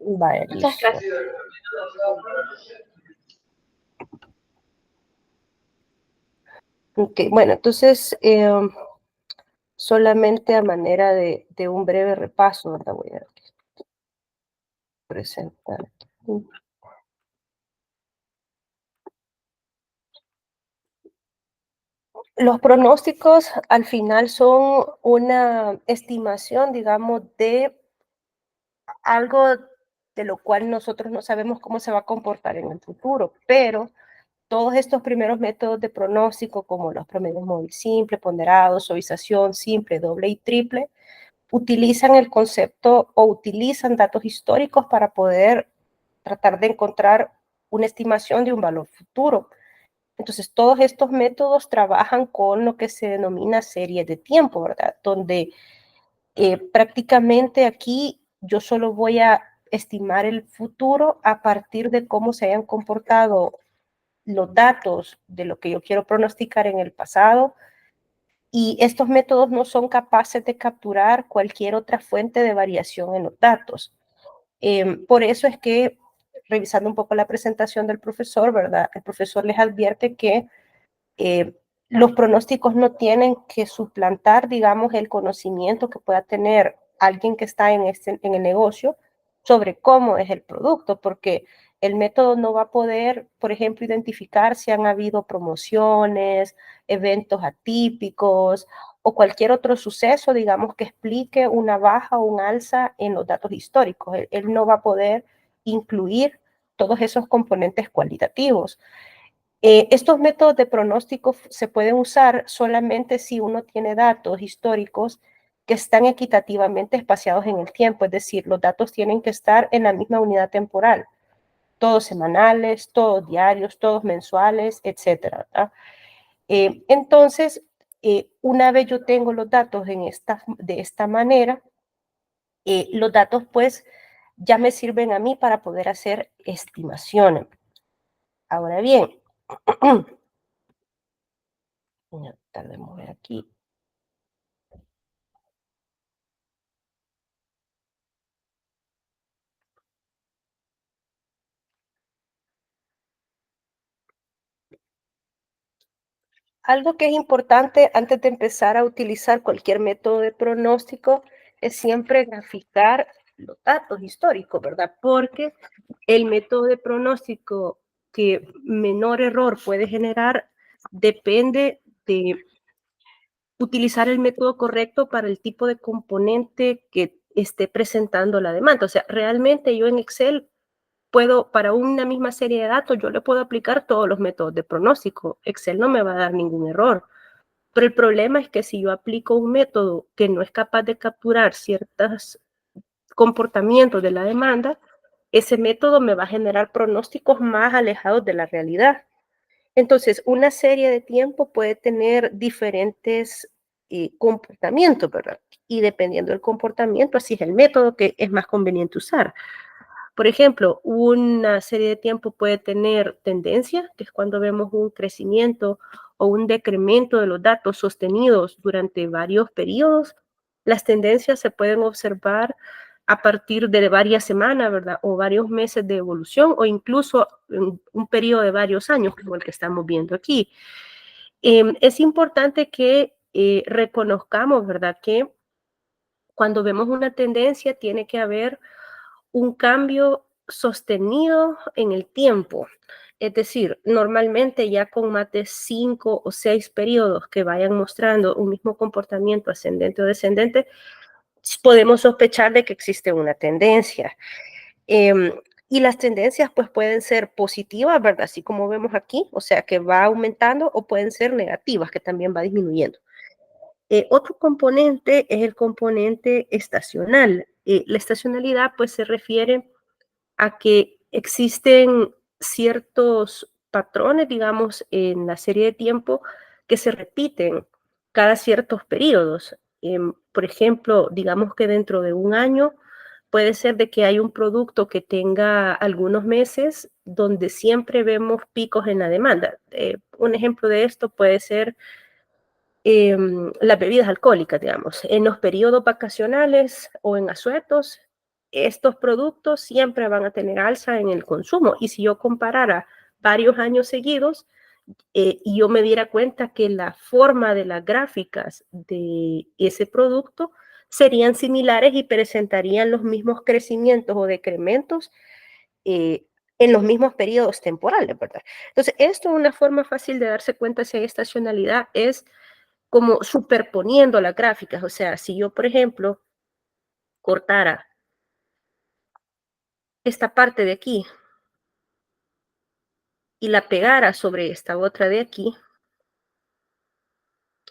Vaya, listo. Ok, bueno, entonces, solamente a manera de un breve repaso, ¿verdad? Voy a presentar aquí. Los pronósticos al final son una estimación, digamos, de algo de lo cual nosotros no sabemos cómo se va a comportar en el futuro, pero todos estos primeros métodos de pronóstico, como los promedios móvil simple, ponderados, suavización simple, doble y triple, utilizan el concepto o utilizan datos históricos para poder tratar de encontrar una estimación de un valor futuro. Entonces, todos estos métodos trabajan con lo que se denomina series de tiempo, ¿verdad? Donde prácticamente aquí yo solo voy a estimar el futuro a partir de cómo se hayan comportado los datos de lo que yo quiero pronosticar en el pasado, y estos métodos no son capaces de capturar cualquier otra fuente de variación en los datos. Por eso es que, revisando un poco la presentación del profesor, ¿verdad? El profesor les advierte que eh, los pronósticos no tienen que suplantar, digamos, el conocimiento que pueda tener alguien que está en el negocio sobre cómo es el producto, porque el método no va a poder, por ejemplo, identificar si han habido promociones, eventos atípicos o cualquier otro suceso, digamos, que explique una baja o un alza en los datos históricos. Él no va a poder incluir todos esos componentes cualitativos. Estos métodos de pronóstico se pueden usar solamente si uno tiene datos históricos que están equitativamente espaciados en el tiempo, es decir, los datos tienen que estar en la misma unidad temporal, todos semanales, todos diarios, todos mensuales, etcétera. Entonces, una vez yo tengo los datos de esta manera, los datos pues ya me sirven a mí para poder hacer estimaciones. Ahora bien, voy a tratar de mover aquí. Algo que es importante antes de empezar a utilizar cualquier método de pronóstico es siempre graficar los datos históricos, ¿verdad? Porque el método de pronóstico que menor error puede generar depende de utilizar el método correcto para el tipo de componente que esté presentando la demanda. O sea, realmente yo en Excel puedo, para una misma serie de datos, yo le puedo aplicar todos los métodos de pronóstico. Excel no me va a dar ningún error. Pero el problema es que si yo aplico un método que no es capaz de capturar ciertos comportamientos de la demanda, ese método me va a generar pronósticos más alejados de la realidad. Entonces, una serie de tiempo puede tener diferentes comportamientos, ¿verdad? Y dependiendo del comportamiento, así es el método que es más conveniente usar. Por ejemplo, una serie de tiempo puede tener tendencia, que es cuando vemos un crecimiento o un decremento de los datos sostenidos durante varios periodos. Las tendencias se pueden observar a partir de varias semanas, ¿verdad? O varios meses de evolución o incluso un periodo de varios años, como el que estamos viendo aquí. Es importante que reconozcamos, ¿verdad? Que cuando vemos una tendencia tiene que haber un cambio sostenido en el tiempo. Es decir, normalmente ya con más de 5 o 6 periodos que vayan mostrando un mismo comportamiento ascendente o descendente, podemos sospechar de que existe una tendencia. Y las tendencias pues pueden ser positivas, ¿verdad? Así como vemos aquí, o sea que va aumentando, o pueden ser negativas, que también va disminuyendo. Otro componente es el componente estacional. La estacionalidad pues se refiere a que existen ciertos patrones, digamos, en la serie de tiempo que se repiten cada ciertos periodos. Por ejemplo, digamos que dentro de un año puede ser de que hay un producto que tenga algunos meses donde siempre vemos picos en la demanda. Un ejemplo de esto puede ser las bebidas alcohólicas, digamos. En los periodos vacacionales o en asuetos, estos productos siempre van a tener alza en el consumo. Y si yo comparara varios años seguidos, y yo me diera cuenta que la forma de las gráficas de ese producto serían similares y presentarían los mismos crecimientos o decrementos en los mismos periodos temporales, ¿verdad? Entonces, esto es una forma fácil de darse cuenta si hay estacionalidad, es como superponiendo las gráficas. O sea, si yo, por ejemplo, cortara esta parte de aquí y la pegara sobre esta otra de aquí,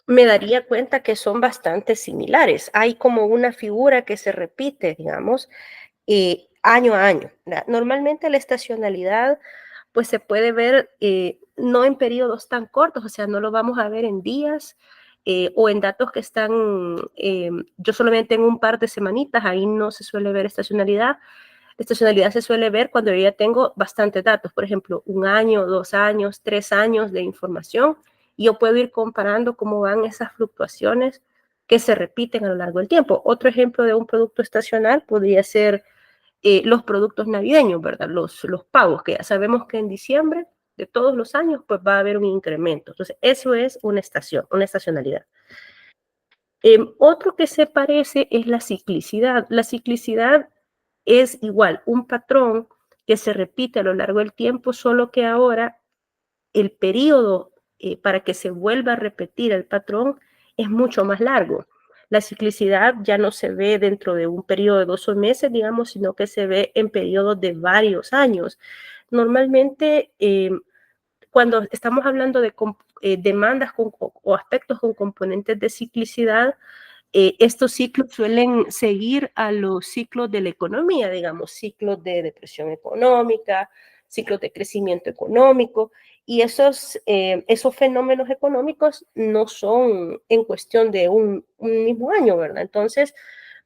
me daría cuenta que son bastante similares. Hay como una figura que se repite, digamos, año a año. Normalmente la estacionalidad pues se puede ver no en periodos tan cortos, o sea, no lo vamos a ver en días o en datos que están, yo solamente en un par de semanitas, ahí no se suele ver estacionalidad. La estacionalidad se suele ver cuando yo ya tengo bastantes datos, por ejemplo, 1 año, 2 años, 3 años de información, y yo puedo ir comparando cómo van esas fluctuaciones que se repiten a lo largo del tiempo. Otro ejemplo de un producto estacional podría ser los productos navideños, ¿verdad? Los pavos, que ya sabemos que en diciembre de todos los años, pues va a haber un incremento. Entonces, eso es una estacionalidad. Otro que se parece es la ciclicidad. La ciclicidad es igual, un patrón que se repite a lo largo del tiempo, solo que ahora el periodo para que se vuelva a repetir el patrón es mucho más largo. La ciclicidad ya no se ve dentro de un periodo de 12 meses, digamos, sino que se ve en periodos de varios años. Normalmente, cuando estamos hablando de demandas o aspectos con componentes de ciclicidad, estos ciclos suelen seguir a los ciclos de la economía, digamos, ciclos de depresión económica, ciclos de crecimiento económico, y esos fenómenos económicos no son en cuestión de un mismo año, ¿verdad? Entonces,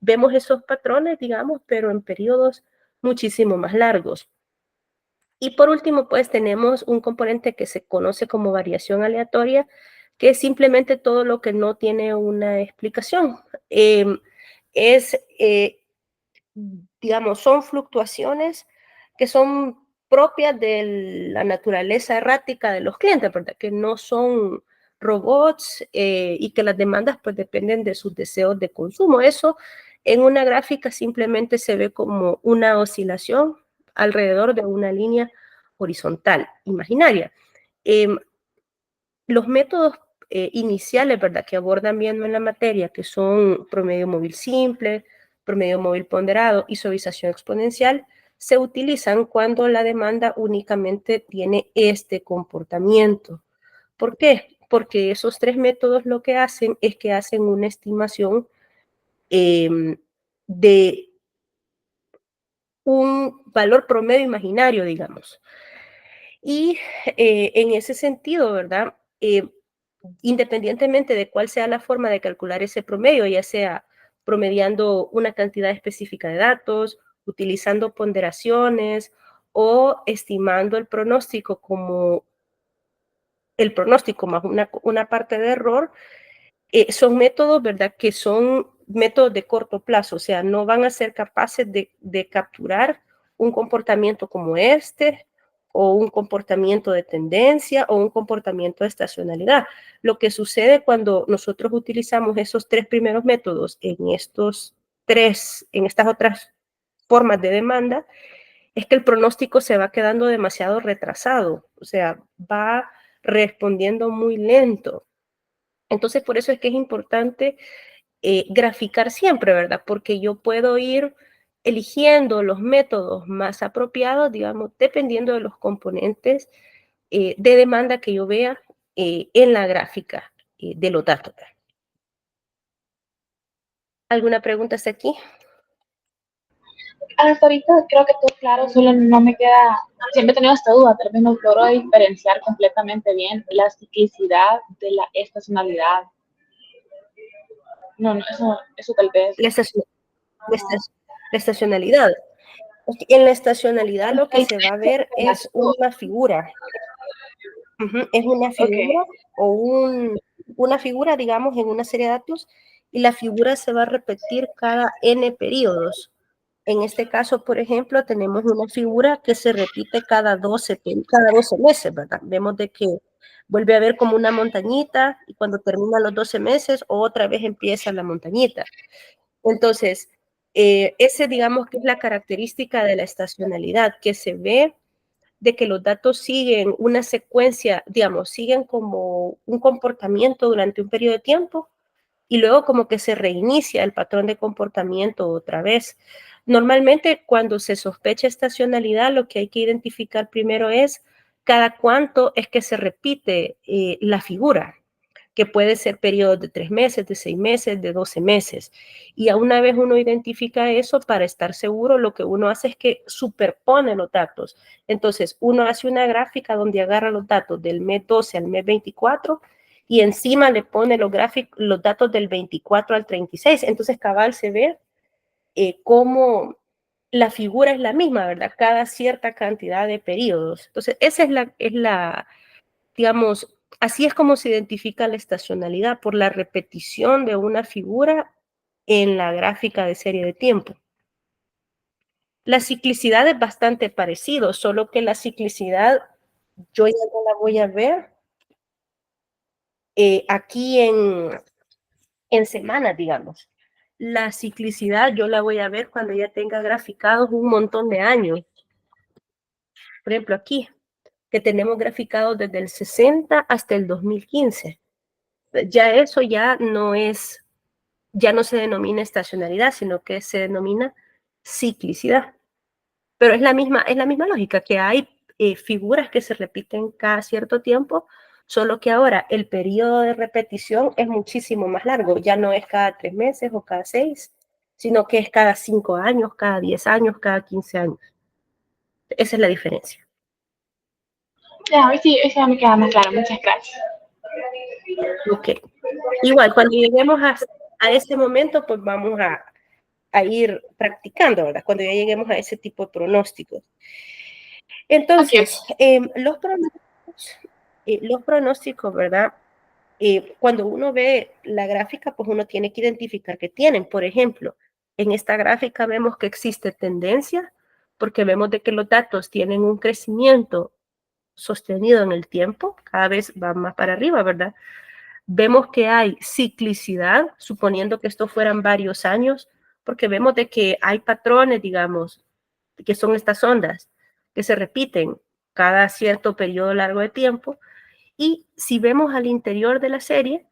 vemos esos patrones, digamos, pero en periodos muchísimo más largos. Y por último, pues tenemos un componente que se conoce como variación aleatoria, que es simplemente todo lo que no tiene una explicación. Es, digamos, son fluctuaciones que son propias de la naturaleza errática de los clientes, ¿verdad? Que no son robots y que las demandas pues dependen de sus deseos de consumo. Eso en una gráfica simplemente se ve como una oscilación alrededor de una línea horizontal imaginaria. Eh, los métodos iniciales, ¿verdad?, que abordan viendo en la materia, que son promedio móvil simple, promedio móvil ponderado y suavización exponencial, se utilizan cuando la demanda únicamente tiene este comportamiento. ¿Por qué? Porque esos tres métodos lo que hacen es que hacen una estimación de un valor promedio imaginario, digamos. Y en ese sentido, ¿verdad? Independientemente de cuál sea la forma de calcular ese promedio, ya sea promediando una cantidad específica de datos, utilizando ponderaciones o estimando el pronóstico como el pronóstico más una parte de error, son métodos, ¿verdad?, que son métodos de corto plazo, o sea, no van a ser capaces de capturar un comportamiento como este, o un comportamiento de tendencia, o un comportamiento de estacionalidad. Lo que sucede cuando nosotros utilizamos esos tres primeros métodos en estas otras formas de demanda, es que el pronóstico se va quedando demasiado retrasado, o sea, va respondiendo muy lento. Entonces, por eso es que es importante graficar siempre, ¿verdad? Porque yo puedo ir eligiendo los métodos más apropiados, digamos, dependiendo de los componentes de demanda que yo vea en la gráfica de los datos. ¿Alguna pregunta hasta aquí? Hasta ahorita creo que todo claro, solo no me queda, siempre he tenido esta duda, tal vez no logro diferenciar completamente bien la ciclicidad de la estacionalidad. No, no, eso tal vez. La, estacion la, estac la estacionalidad. En la estacionalidad lo que se va a ver es una figura. Es una Ok, figura o una figura, digamos, en una serie de datos, y la figura se va a repetir cada n periodos. En este caso, por ejemplo, tenemos una figura que se repite cada 12 meses, ¿verdad? Vemos de que vuelve a haber como una montañita y cuando terminan los 12 meses, otra vez empieza la montañita. Entonces, ese digamos que es la característica de la estacionalidad, que se ve de que los datos siguen una secuencia, digamos, siguen como un comportamiento durante un periodo de tiempo y luego como que se reinicia el patrón de comportamiento otra vez. Normalmente cuando se sospecha estacionalidad, lo que hay que identificar primero es cada cuánto es que se repite la figura, que puede ser periodos de 3 meses, de 6 meses, de 12 meses. Y a una vez uno identifica eso, para estar seguro, lo que uno hace es que superpone los datos. Entonces, uno hace una gráfica donde agarra los datos del mes 12 al mes 24 y encima le pone los datos del 24 al 36. Entonces, cabal se ve cómo la figura es la misma, ¿verdad? Cada cierta cantidad de periodos. Entonces, esa es la digamos, así es como se identifica la estacionalidad, por la repetición de una figura en la gráfica de serie de tiempo. La ciclicidad es bastante parecido, solo que la ciclicidad yo ya no la voy a ver aquí en semanas, digamos. La ciclicidad yo la voy a ver cuando ya tenga graficados un montón de años. Por ejemplo, aquí, que tenemos graficados desde el 60 hasta el 2015. Ya eso ya no se denomina estacionalidad, sino que se denomina ciclicidad. Pero es la misma lógica, que hay figuras que se repiten cada cierto tiempo, solo que ahora el periodo de repetición es muchísimo más largo. Ya no es cada 3 meses o cada 6, sino que es cada 5 años, cada 10 años, cada 15 años. Esa es la diferencia. Ya, a ver si eso me queda más claro. Muchas gracias. Ok. Igual, cuando lleguemos a ese momento, pues vamos a ir practicando, ¿verdad? Cuando ya lleguemos a ese tipo de pronósticos. Entonces, Okay. los pronósticos, ¿verdad? Cuando uno ve la gráfica, pues uno tiene que identificar qué tienen. Por ejemplo, en esta gráfica vemos que existe tendencia, porque vemos de que los datos tienen un crecimiento sostenido en el tiempo, cada vez va más para arriba, ¿verdad? Vemos que hay ciclicidad, suponiendo que esto fueran varios años, porque vemos de que hay patrones, digamos, que son estas ondas, que se repiten cada cierto periodo largo de tiempo. Y si vemos al interior de la serie,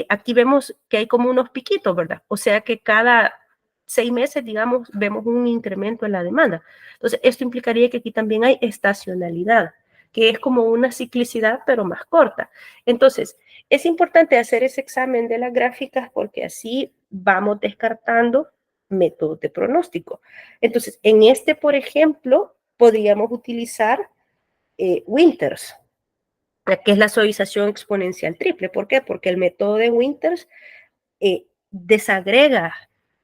aquí vemos que hay como unos piquitos, ¿verdad? O sea que cada 6 meses, digamos, vemos un incremento en la demanda. Entonces, esto implicaría que aquí también hay estacionalidad, que es como una ciclicidad, pero más corta. Entonces, es importante hacer ese examen de las gráficas porque así vamos descartando métodos de pronóstico. Entonces, en este, por ejemplo, podríamos utilizar Winters, que es la suavización exponencial triple. ¿Por qué? Porque el método de Winters desagrega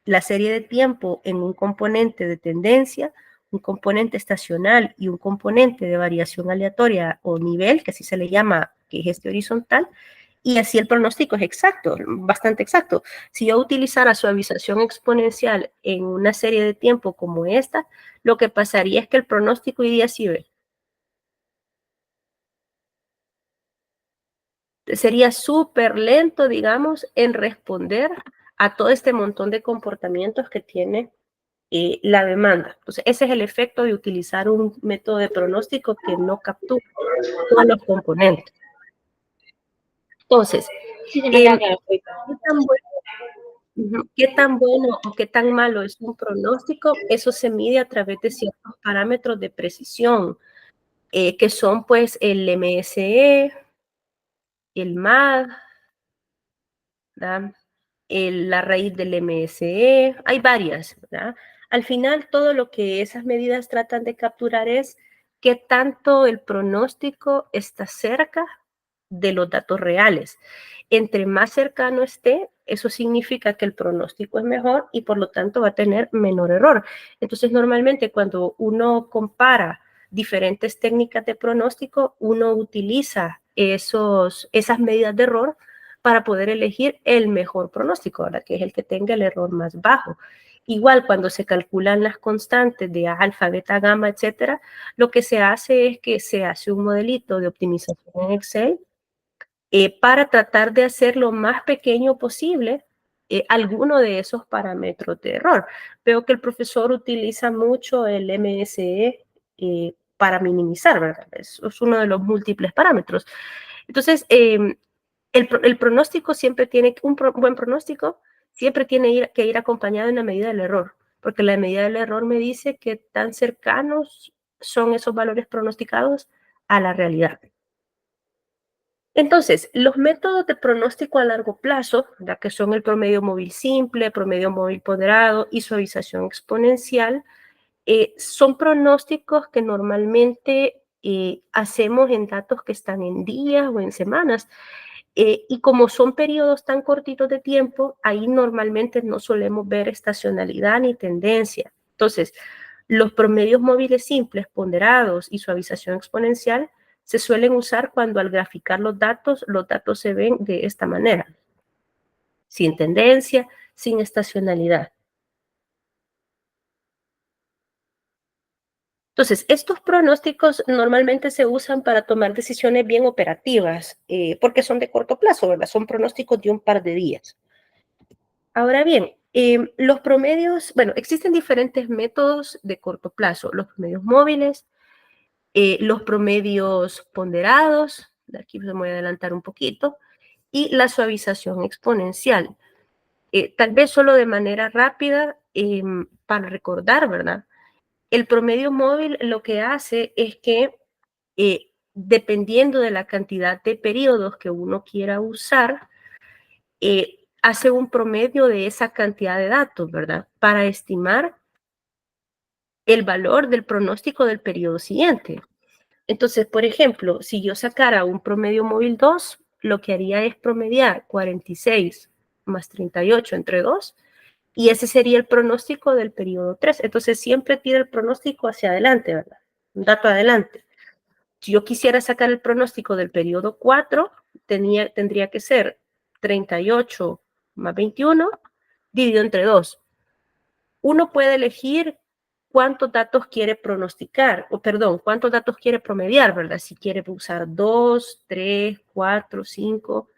la serie de tiempo en un componente de tendencia, un componente estacional y un componente de variación aleatoria o nivel, que así se le llama, que es este horizontal, y así el pronóstico es exacto, bastante exacto. Si yo utilizara suavización exponencial en una serie de tiempo como esta, lo que pasaría es que el pronóstico iría así, ¿ve? Sería súper lento, digamos, en responder a todo este montón de comportamientos que tiene la demanda. Entonces, ese es el efecto de utilizar un método de pronóstico que no captura todos los componentes. Entonces, Sí, se me queda ¿qué claro. qué tan bueno o qué tan malo es un pronóstico? Eso se mide a través de ciertos parámetros de precisión, que son pues el MSE, el MAD, ¿verdad? La raíz del MSE, hay varias, ¿verdad? Al final, todo lo que esas medidas tratan de capturar es qué tanto el pronóstico está cerca de los datos reales. Entre más cercano esté, eso significa que el pronóstico es mejor y por lo tanto va a tener menor error. Entonces, normalmente cuando uno compara diferentes técnicas de pronóstico, uno utiliza esas medidas de error para poder elegir el mejor pronóstico, ¿verdad? Que es el que tenga el error más bajo. Igual cuando se calculan las constantes de alfa, beta, gamma, etcétera, lo que se hace es que se hace un modelito de optimización en Excel para tratar de hacer lo más pequeño posible alguno de esos parámetros de error. Veo que el profesor utiliza mucho el MSE para minimizar, ¿verdad? Eso es uno de los múltiples parámetros. Entonces, el pronóstico siempre tiene, buen pronóstico siempre tiene que ir acompañado de una medida del error, porque la medida del error me dice qué tan cercanos son esos valores pronosticados a la realidad. Entonces, los métodos de pronóstico a largo plazo, ¿verdad? Que son el promedio móvil simple, promedio móvil ponderado y suavización exponencial, son pronósticos que normalmente hacemos en datos que están en días o en semanas. Y como son periodos tan cortitos de tiempo, ahí normalmente no solemos ver estacionalidad ni tendencia. Entonces, los promedios móviles simples, ponderados y suavización exponencial se suelen usar cuando al graficar los datos se ven de esta manera, sin tendencia, sin estacionalidad. Entonces, estos pronósticos normalmente se usan para tomar decisiones bien operativas, porque son de corto plazo, ¿verdad? Son pronósticos de un par de días. Ahora bien, los promedios, bueno, existen diferentes métodos de corto plazo, los promedios móviles, los promedios ponderados, de aquí me voy a adelantar un poquito, y la suavización exponencial. Tal vez solo de manera rápida, para recordar, ¿verdad? El promedio móvil lo que hace es que, dependiendo de la cantidad de periodos que uno quiera usar, hace un promedio de esa cantidad de datos, ¿verdad? Para estimar el valor del pronóstico del periodo siguiente. Entonces, por ejemplo, si yo sacara un promedio móvil 2, lo que haría es promediar 46 más 38 entre 2, y ese sería el pronóstico del periodo 3. Entonces, siempre tira el pronóstico hacia adelante, ¿verdad? Un dato adelante. Si yo quisiera sacar el pronóstico del periodo 4, tendría que ser 38 más 21 dividido entre 2. Uno puede elegir cuántos datos quiere pronosticar, o perdón, cuántos datos quiere promediar, ¿verdad? Si quiere usar 2, 3, 4, 5,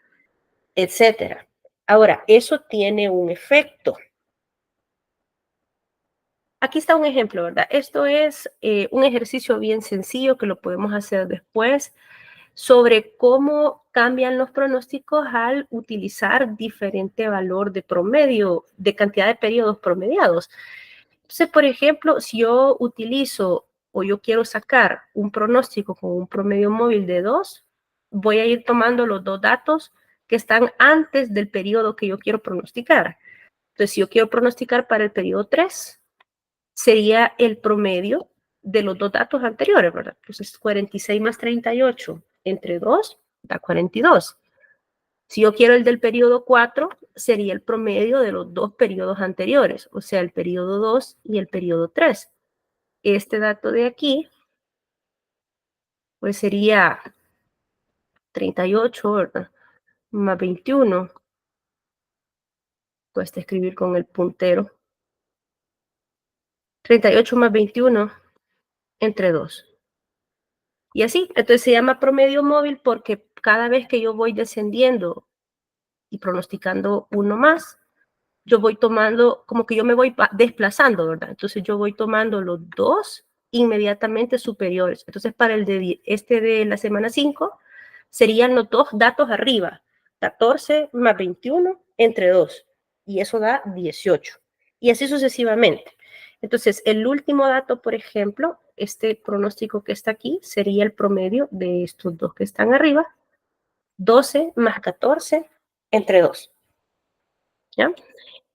etcétera. Ahora, eso tiene un efecto. Aquí está un ejemplo, ¿verdad? Esto es un ejercicio bien sencillo que lo podemos hacer después sobre cómo cambian los pronósticos al utilizar diferente valor de promedio, de cantidad de periodos promediados. Entonces, por ejemplo, si yo utilizo o yo quiero sacar un pronóstico con un promedio móvil de 2, voy a ir tomando los dos datos que están antes del periodo que yo quiero pronosticar. Entonces, si yo quiero pronosticar para el periodo 3, sería el promedio de los dos datos anteriores, ¿verdad? Entonces, 46 más 38 entre 2 da 42. Si yo quiero el del periodo 4, sería el promedio de los dos periodos anteriores, o sea, el periodo 2 y el periodo 3. Este dato de aquí, pues sería 38, ¿verdad? Más 21. Cuesta escribir con el puntero. 38 más 21 entre 2. Y así, entonces se llama promedio móvil porque cada vez que yo voy descendiendo y pronosticando uno más, yo voy tomando, como que yo me voy desplazando, ¿verdad? Entonces yo voy tomando los dos inmediatamente superiores. Entonces para el de la semana 5, serían los dos datos arriba, 14 más 21 entre 2, y eso da 18. Y así sucesivamente. Entonces el último dato, por ejemplo, este pronóstico que está aquí, sería el promedio de estos dos que están arriba, 12 más 14 entre 2. ¿Ya?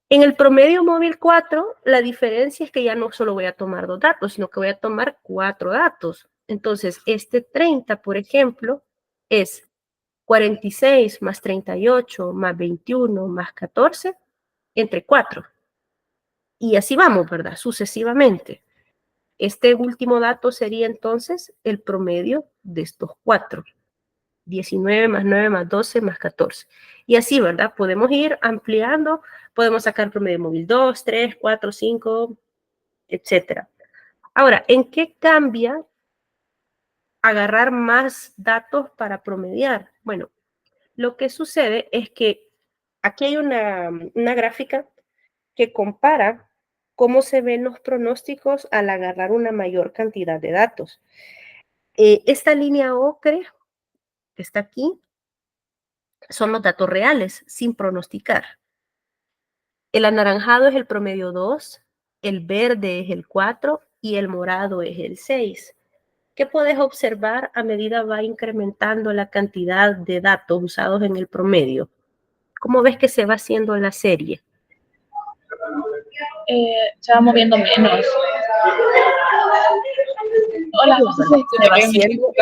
En el promedio móvil 4, la diferencia es que ya no solo voy a tomar dos datos, sino que voy a tomar 4 datos. Entonces, este 30, por ejemplo, es 46 más 38 más 21 más 14 entre 4. Y así vamos, ¿verdad? Sucesivamente. Este último dato sería entonces el promedio de estos 4. 19 más 9 más 12 más 14. Y así, ¿verdad? Podemos ir ampliando, podemos sacar promedio móvil 2, 3, 4, 5, etc. Ahora, ¿en qué cambia agarrar más datos para promediar? Bueno, lo que sucede es que aquí hay una gráfica que compara cómo se ven los pronósticos al agarrar una mayor cantidad de datos. Esta línea ocre que está aquí son los datos reales, sin pronosticar. El anaranjado es el promedio 2, el verde es el 4 y el morado es el 6. ¿Qué puedes observar a medida va incrementando la cantidad de datos usados en el promedio? ¿Cómo ves que se va haciendo la serie? Se va moviendo menos. Hola, no sé si se va haciendo,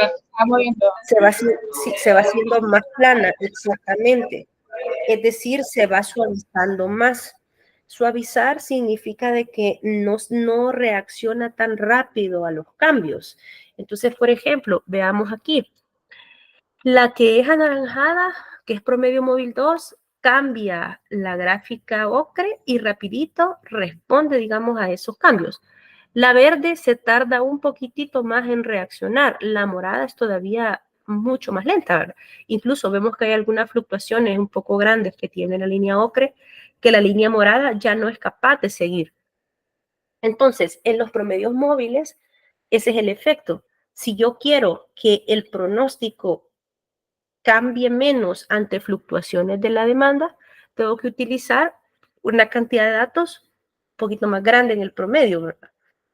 se va haciendo más plana, exactamente. Es decir, se va suavizando más. Suavizar significa de que no reacciona tan rápido a los cambios. Entonces, por ejemplo, veamos aquí. La que es anaranjada, que es promedio móvil 2, cambia la gráfica ocre y rapidito responde, digamos, a esos cambios. La verde se tarda un poquitito más en reaccionar. La morada es todavía mucho más lenta, ¿verdad? Incluso vemos que hay algunas fluctuaciones un poco grandes que tiene la línea ocre, que la línea morada ya no es capaz de seguir. Entonces, en los promedios móviles, ese es el efecto. Si yo quiero que el pronóstico cambie menos ante fluctuaciones de la demanda, tengo que utilizar una cantidad de datos un poquito más grande en el promedio, ¿verdad?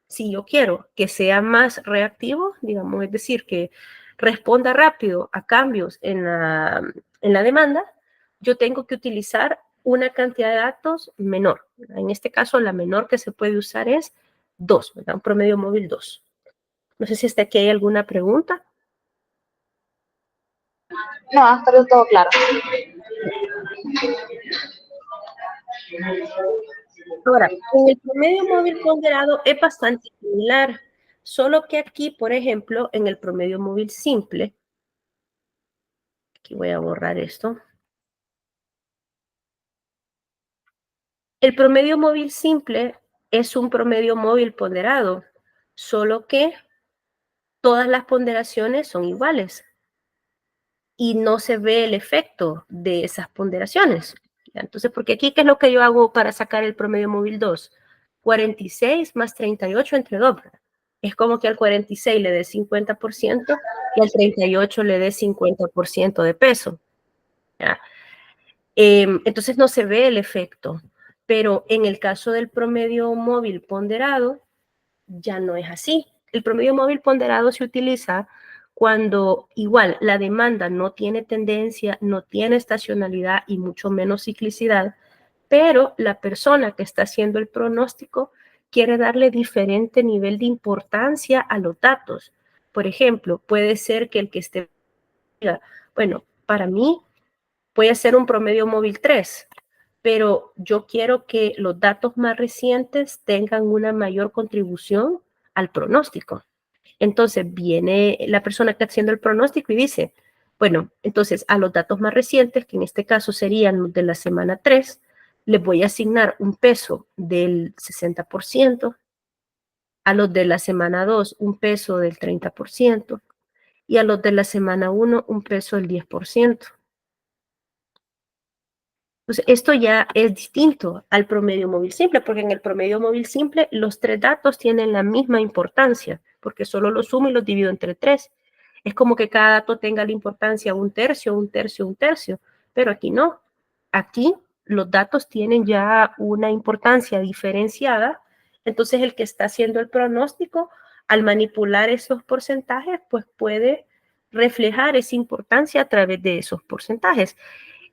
Si yo quiero que sea más reactivo, digamos, es decir, que responda rápido a cambios en la demanda, yo tengo que utilizar una cantidad de datos menor. En este caso, la menor que se puede usar es 2, ¿verdad? Un promedio móvil 2. No sé si hasta aquí hay alguna pregunta. No, hasta ahora todo claro. Ahora, en el promedio móvil ponderado es bastante similar, solo que aquí, por ejemplo, en el promedio móvil simple, aquí voy a borrar esto. El promedio móvil simple es un promedio móvil ponderado, solo que todas las ponderaciones son iguales y no se ve el efecto de esas ponderaciones. Entonces, porque aquí, ¿qué es lo que yo hago para sacar el promedio móvil 2? 46 más 38 entre 2. Es como que al 46 le dé 50% y al 38 le dé 50% de peso. ¿Ya? Entonces no se ve el efecto. Pero en el caso del promedio móvil ponderado, ya no es así. El promedio móvil ponderado se utiliza cuando igual la demanda no tiene tendencia, no tiene estacionalidad y mucho menos ciclicidad, pero la persona que está haciendo el pronóstico quiere darle diferente nivel de importancia a los datos. Por ejemplo, puede ser que el que esté diga, bueno, para mí puede ser un promedio móvil 3, pero yo quiero que los datos más recientes tengan una mayor contribución al pronóstico. Entonces viene la persona que está haciendo el pronóstico y dice, bueno, entonces a los datos más recientes, que en este caso serían los de la semana 3, les voy a asignar un peso del 60%, a los de la semana 2 un peso del 30% y a los de la semana 1 un peso del 10%. Pues esto ya es distinto al promedio móvil simple, porque en el promedio móvil simple los tres datos tienen la misma importancia, porque solo los sumo y los divido entre 3. Es como que cada dato tenga la importancia un tercio, un tercio, un tercio, pero aquí no. Aquí los datos tienen ya una importancia diferenciada, entonces el que está haciendo el pronóstico, al manipular esos porcentajes, pues puede reflejar esa importancia a través de esos porcentajes.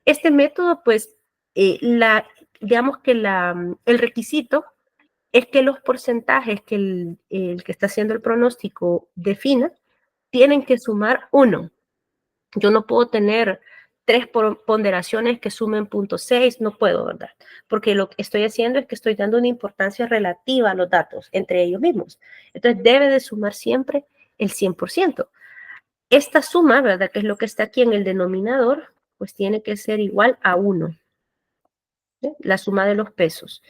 Este método, pues, digamos que el requisito es que los porcentajes que el que está haciendo el pronóstico defina tienen que sumar 1. Yo no puedo tener 3 ponderaciones que sumen 0.6, no puedo, ¿verdad? Porque lo que estoy haciendo es que estoy dando una importancia relativa a los datos entre ellos mismos. Entonces debe de sumar siempre el 100%. esta suma, ¿verdad? Que es lo que está aquí en el denominador, pues tiene que ser igual a 1, ¿sí? La suma de los pesos.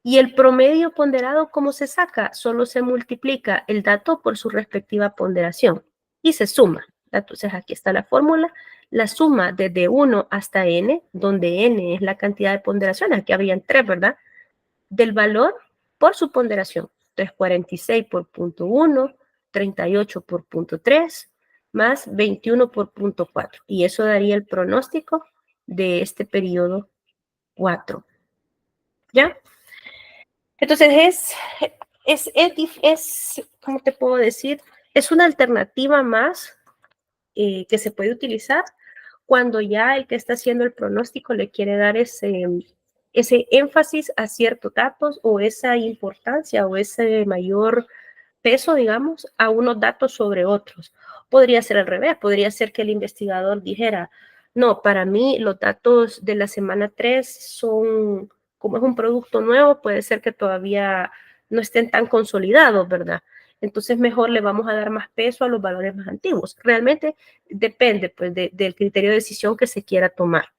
Y el promedio ponderado, ¿cómo se saca? Solo se multiplica el dato por su respectiva ponderación y se suma. Entonces aquí está la fórmula. La suma desde 1 hasta n, donde n es la cantidad de ponderaciones, aquí habían 3, ¿verdad? Del valor por su ponderación. 346 por punto 1, 38 por punto 3, más 21 por punto 4. Y eso daría el pronóstico de este periodo 4. ¿Ya? Entonces ¿cómo te puedo decir? Es una alternativa más que se puede utilizar cuando ya el que está haciendo el pronóstico le quiere dar ese énfasis a ciertos datos o esa importancia o ese mayor peso, digamos, a unos datos sobre otros. Podría ser al revés, podría ser que el investigador dijera, no, para mí los datos de la semana 3 son, como es un producto nuevo, puede ser que todavía no estén tan consolidados, ¿verdad? Entonces mejor le vamos a dar más peso a los valores más antiguos. Realmente depende pues, del criterio de decisión que se quiera tomar.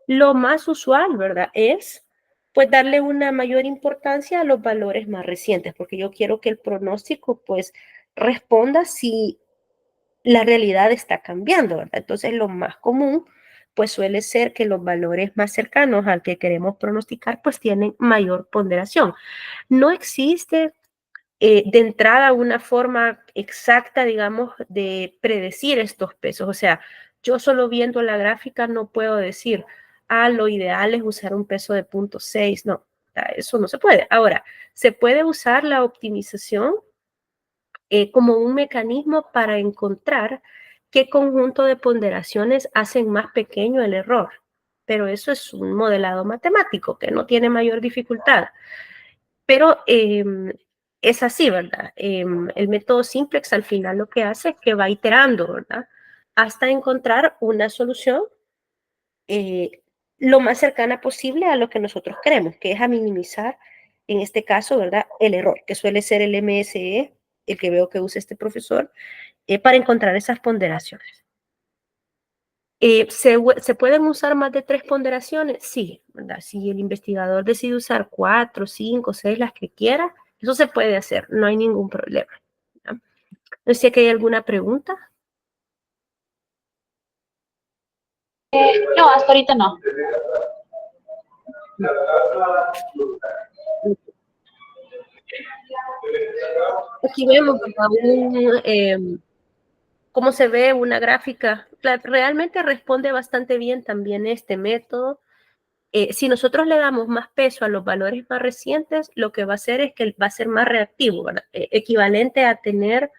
Lo más usual, ¿verdad? Es pues darle una mayor importancia a los valores más recientes, porque yo quiero que el pronóstico pues responda si la realidad está cambiando, ¿verdad? Entonces lo más común pues suele ser que los valores más cercanos al que queremos pronosticar pues tienen mayor ponderación. No existe de entrada una forma exacta, digamos, de predecir estos pesos. O sea, yo solo viendo la gráfica no puedo decir, lo ideal es usar un peso de 0.6. No, eso no se puede. Ahora, se puede usar la optimización como un mecanismo para encontrar qué conjunto de ponderaciones hacen más pequeño el error. Pero eso es un modelado matemático que no tiene mayor dificultad. Pero es así, ¿verdad? El método simplex al final lo que hace es que va iterando, ¿verdad? Hasta encontrar una solución lo más cercana posible a lo que nosotros queremos, que es a minimizar, en este caso, ¿verdad? El error, que suele ser el MSE, el que veo que usa este profesor, para encontrar esas ponderaciones. ¿Se pueden usar más de 3 ponderaciones? Sí, ¿verdad? Si el investigador decide usar 4, 5, 6, las que quiera, eso se puede hacer, no hay ningún problema. ¿No? No sé si aquí hay alguna pregunta. No, hasta ahorita no. Aquí vemos, cómo se ve una gráfica. Realmente responde bastante bien también este método. Si nosotros le damos más peso a los valores más recientes, lo que va a hacer es que va a ser más reactivo, ¿verdad? Equivalente a tener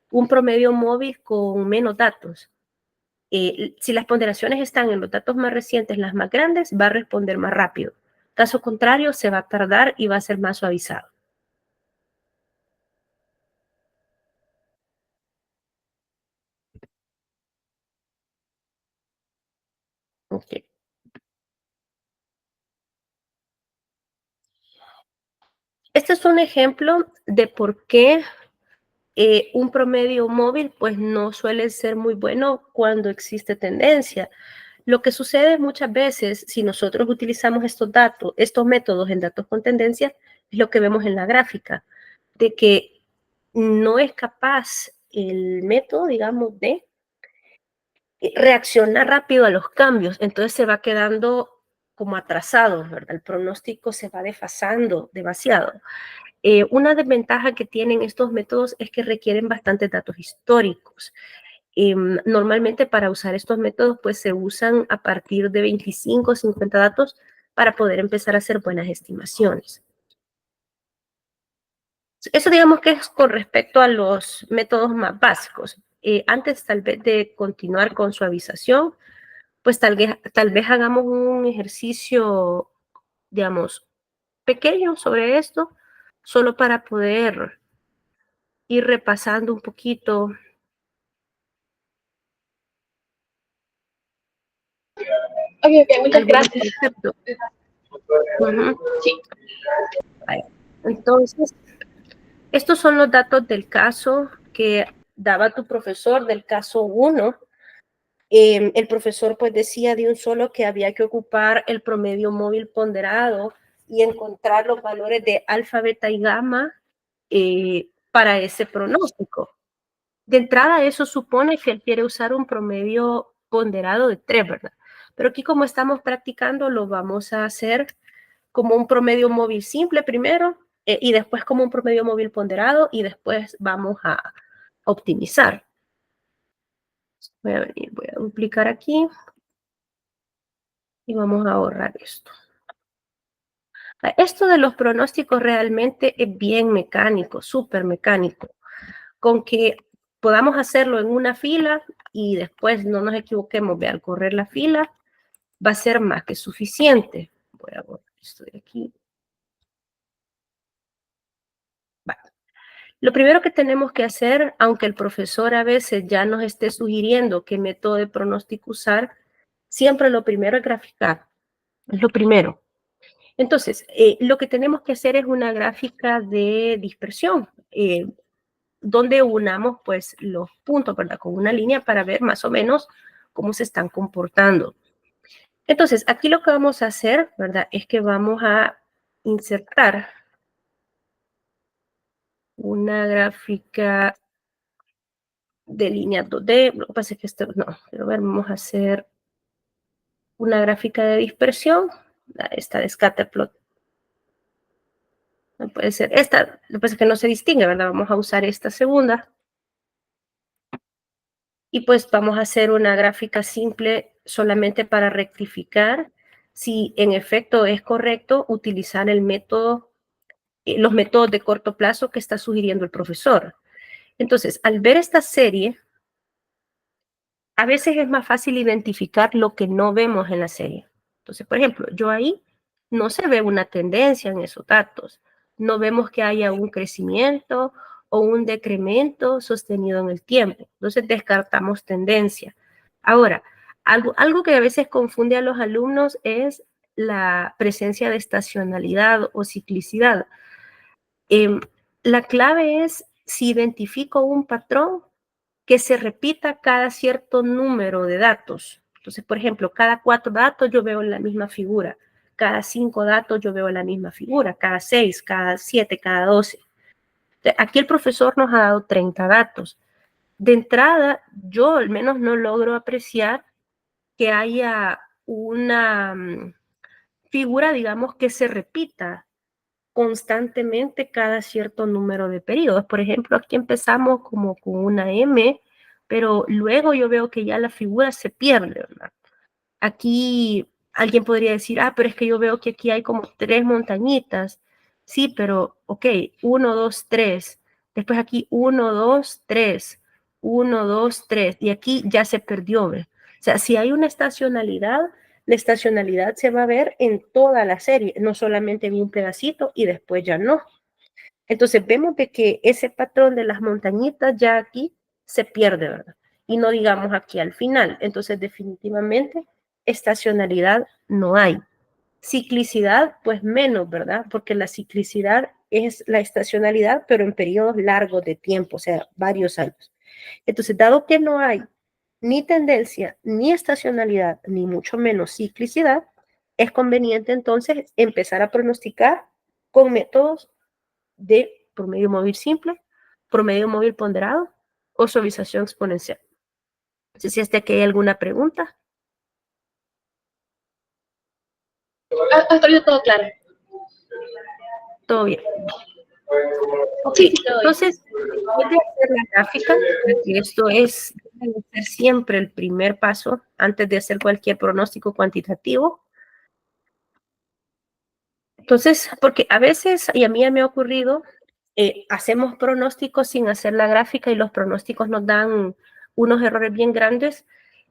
un promedio móvil con menos datos. Si las ponderaciones están en los datos más recientes, las más grandes, va a responder más rápido. Caso contrario, se va a tardar y va a ser más suavizado. Okay. Este es un ejemplo de por qué un promedio móvil pues no suele ser muy bueno cuando existe tendencia. Lo que sucede muchas veces si nosotros utilizamos estos datos, estos métodos en datos con tendencia, es lo que vemos en la gráfica, de que no es capaz el método, digamos, de reaccionar rápido a los cambios, entonces se va quedando como atrasado, ¿verdad? El pronóstico se va desfasando demasiado. Una desventaja que tienen estos métodos es que requieren bastantes datos históricos. Normalmente para usar estos métodos pues se usan a partir de 25 o 50 datos para poder empezar a hacer buenas estimaciones. Eso digamos que es con respecto a los métodos más básicos. Antes tal vez de continuar con suavización, pues tal vez hagamos un ejercicio, digamos, pequeño sobre esto, solo para poder ir repasando un poquito. Ok, muchas gracias. Uh-huh. Sí. Entonces, Estos son los datos del caso que daba tu profesor del caso 1. El profesor pues decía de un solo que había que ocupar el promedio móvil ponderado y encontrar los valores de alfa, beta y gamma para ese pronóstico. De entrada, eso supone que él quiere usar un promedio ponderado de 3, ¿verdad? Pero aquí como estamos practicando, lo vamos a hacer como un promedio móvil simple primero y después como un promedio móvil ponderado y después vamos a optimizar. Voy a duplicar aquí y vamos a ahorrar esto. Esto de los pronósticos realmente es bien mecánico, súper mecánico. Con que podamos hacerlo en una fila y después no nos equivoquemos al correr la fila, va a ser más que suficiente. Voy a borrar esto de aquí. Vale. Lo primero que tenemos que hacer, aunque el profesor a veces ya nos esté sugiriendo qué método de pronóstico usar, siempre lo primero es graficar. Es lo primero. Entonces, lo que tenemos que hacer es una gráfica de dispersión, donde unamos pues los puntos, ¿verdad? Con una línea para ver más o menos cómo se están comportando. Entonces, aquí lo que vamos a hacer, ¿verdad? Es que vamos a insertar una gráfica de línea 2D. Lo que pasa es que esto, no, pero ver, vamos a hacer una gráfica de dispersión. Esta de scatterplot. No puede ser esta, lo que pasa es que no se distingue, ¿verdad? Vamos a usar esta segunda. Y pues vamos a hacer una gráfica simple solamente para rectificar si en efecto es correcto utilizar el método, los métodos de corto plazo que está sugiriendo el profesor. Entonces, al ver esta serie, a veces es más fácil identificar lo que no vemos en la serie. Entonces, por ejemplo, yo ahí no se ve una tendencia en esos datos. No vemos que haya un crecimiento o un decremento sostenido en el tiempo. Entonces, descartamos tendencia. Ahora, algo que a veces confunde a los alumnos es la presencia de estacionalidad o ciclicidad. La clave es si identifico un patrón que se repita cada cierto número de datos. Entonces, por ejemplo, cada 4 datos yo veo la misma figura, cada 5 datos yo veo la misma figura, cada 6, cada 7, cada 12. Aquí el profesor nos ha dado 30 datos. De entrada, yo al menos no logro apreciar que haya una figura, digamos, que se repita constantemente cada cierto número de periodos. Por ejemplo, aquí empezamos como con una M, pero luego yo veo que ya la figura se pierde, ¿verdad? Aquí alguien podría decir, pero es que yo veo que aquí hay como 3 montañitas. Sí, pero, ok, 1, 2, 3. Después aquí 1, 2, 3. 1, 2, 3. Y aquí ya se perdió, ¿ve? O sea, si hay una estacionalidad, la estacionalidad se va a ver en toda la serie, no solamente en un pedacito y después ya no. Entonces vemos de que ese patrón de las montañitas ya aquí se pierde, ¿verdad? Y no digamos aquí al final. Entonces definitivamente estacionalidad no hay. Ciclicidad, pues menos, ¿verdad? Porque la ciclicidad es la estacionalidad, pero en periodos largos de tiempo, o sea, varios años. Entonces, dado que no hay ni tendencia, ni estacionalidad, ni mucho menos ciclicidad, es conveniente entonces empezar a pronosticar con métodos de promedio móvil simple, promedio móvil ponderado o suavización exponencial. No sé si hasta aquí hay alguna pregunta. Hasta ahorita todo claro. Todo bien. Ok, entonces, después de hacer la gráfica, porque esto es debe ser siempre el primer paso antes de hacer cualquier pronóstico cuantitativo. Entonces, porque a veces, y a mí ya me ha ocurrido, hacemos pronósticos sin hacer la gráfica y los pronósticos nos dan unos errores bien grandes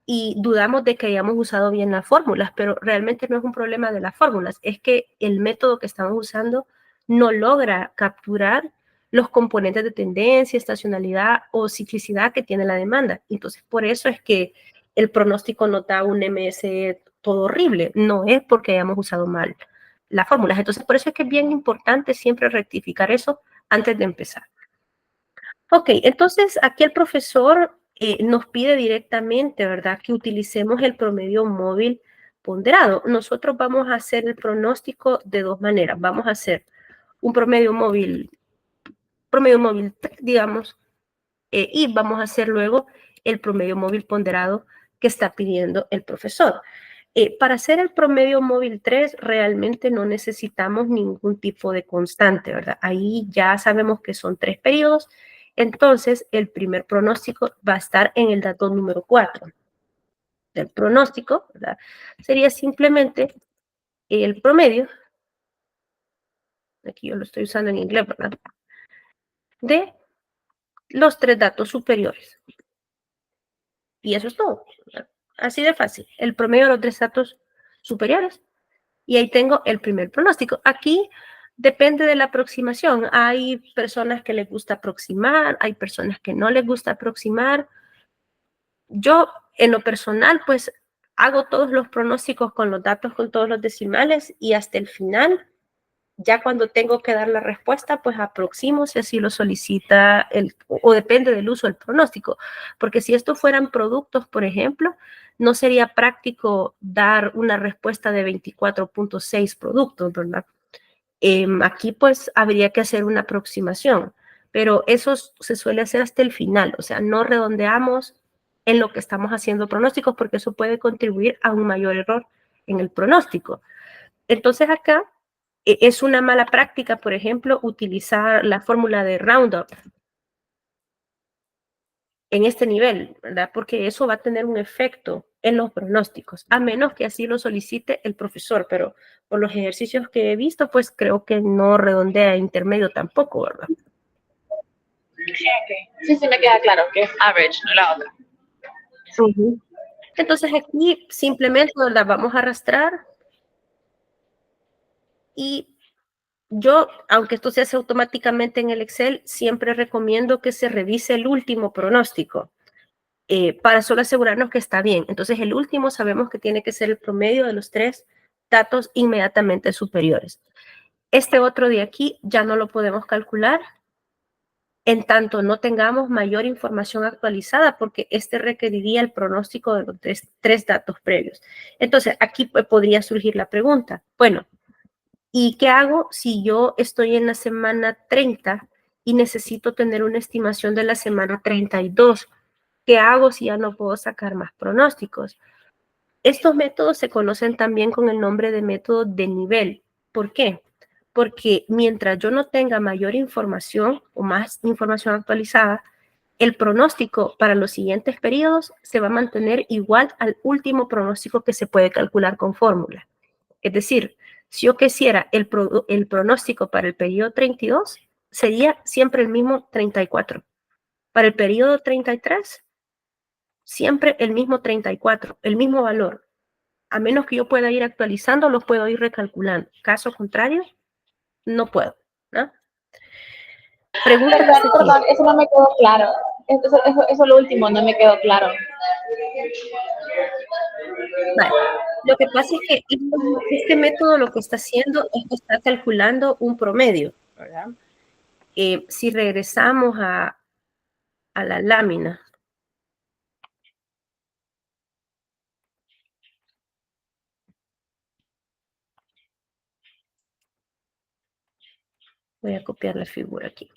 y dudamos de que hayamos usado bien las fórmulas, pero realmente no es un problema de las fórmulas, es que el método que estamos usando no logra capturar los componentes de tendencia, estacionalidad o ciclicidad que tiene la demanda. Entonces, por eso es que el pronóstico nos da un MS todo horrible, no es porque hayamos usado mal las fórmulas. Entonces, por eso es que es bien importante siempre rectificar eso antes de empezar. Ok, entonces aquí el profesor nos pide directamente, ¿verdad?, que utilicemos el promedio móvil ponderado. Nosotros vamos a hacer el pronóstico de dos maneras. Vamos a hacer un promedio móvil, digamos, y vamos a hacer luego el promedio móvil ponderado que está pidiendo el profesor. Para hacer el promedio móvil 3 realmente no necesitamos ningún tipo de constante, ¿verdad? Ahí ya sabemos que son 3 periodos, entonces el primer pronóstico va a estar en el dato número 4 del pronóstico, ¿verdad? Sería simplemente el promedio, aquí yo lo estoy usando en inglés, ¿verdad?, de los 3 datos superiores. Y eso es todo, ¿verdad? Así de fácil. El promedio de los 3 datos superiores. Y ahí tengo el primer pronóstico. Aquí depende de la aproximación. Hay personas que les gusta aproximar, hay personas que no les gusta aproximar. Yo, en lo personal, pues hago todos los pronósticos con los datos, con todos los decimales y hasta el final, ya cuando tengo que dar la respuesta, pues aproximo si así lo solicita o depende del uso del pronóstico. Porque si esto fueran productos, por ejemplo, no sería práctico dar una respuesta de 24.6 productos, ¿verdad? Aquí pues habría que hacer una aproximación, pero eso se suele hacer hasta el final, o sea, no redondeamos en lo que estamos haciendo pronósticos porque eso puede contribuir a un mayor error en el pronóstico. Entonces acá es una mala práctica, por ejemplo, utilizar la fórmula de Roundup en este nivel, ¿verdad? Porque eso va a tener un efecto en los pronósticos, a menos que así lo solicite el profesor, pero por los ejercicios que he visto, pues creo que no redondea a intermedio tampoco, ¿verdad? Okay. Sí, sí me queda claro que es average, no la otra. Entonces aquí simplemente la vamos a arrastrar y yo, aunque esto se hace automáticamente en el Excel, siempre recomiendo que se revise el último pronóstico para solo asegurarnos que está bien. Entonces el último sabemos que tiene que ser el promedio de los 3 datos inmediatamente superiores. Este otro de aquí ya no lo podemos calcular en tanto no tengamos mayor información actualizada, porque este requeriría el pronóstico de los 3 datos previos. Entonces, aquí podría surgir la pregunta, bueno, ¿y qué hago si yo estoy en la semana 30 y necesito tener una estimación de la semana 32? ¿Qué hago si ya no puedo sacar más pronósticos? Estos métodos se conocen también con el nombre de método de nivel. ¿Por qué? Porque mientras yo no tenga mayor información o más información actualizada, el pronóstico para los siguientes periodos se va a mantener igual al último pronóstico que se puede calcular con fórmula. Es decir, si yo quisiera el pronóstico para el periodo 32, sería siempre el mismo 34. Para el periodo 33, siempre el mismo 34, el mismo valor. A menos que yo pueda ir actualizando, los puedo ir recalculando. Caso contrario, no puedo, ¿no? Preguntas hasta aquí. Perdón, eso no me quedó claro. Eso lo último no me quedó claro. Vale. Lo que pasa es que este método lo que está haciendo es que está calculando un promedio, ¿verdad? Si regresamos a la lámina, voy a copiar la figura aquí.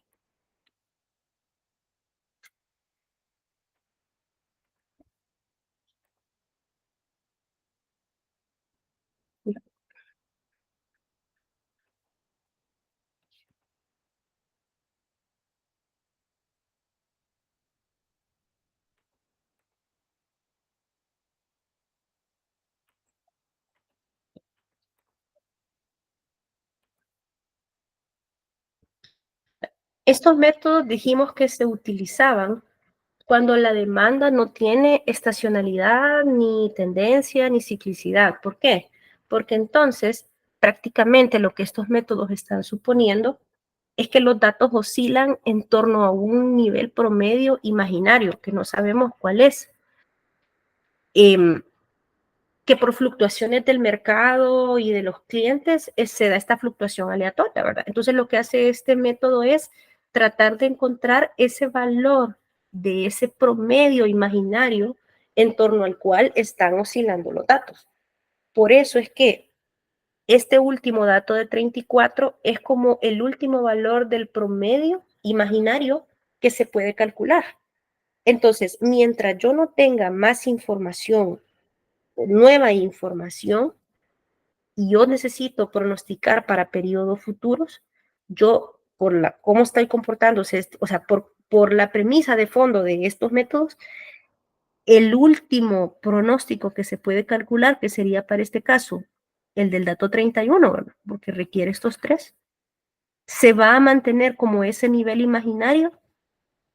Estos métodos dijimos que se utilizaban cuando la demanda no tiene estacionalidad, ni tendencia, ni ciclicidad. ¿Por qué? Porque entonces prácticamente lo que estos métodos están suponiendo es que los datos oscilan en torno a un nivel promedio imaginario, que no sabemos cuál es. Que por fluctuaciones del mercado y de los clientes se da esta fluctuación aleatoria, ¿verdad? Entonces lo que hace este método es tratar de encontrar ese valor de ese promedio imaginario en torno al cual están oscilando los datos. Por eso es que este último dato de 34 es como el último valor del promedio imaginario que se puede calcular. Entonces, mientras yo no tenga más información, nueva información, y yo necesito pronosticar para periodos futuros, yo, cómo está comportándose, o sea, por la premisa de fondo de estos métodos, el último pronóstico que se puede calcular, que sería para este caso el del dato 31, ¿verdad? Porque requiere estos tres, se va a mantener como ese nivel imaginario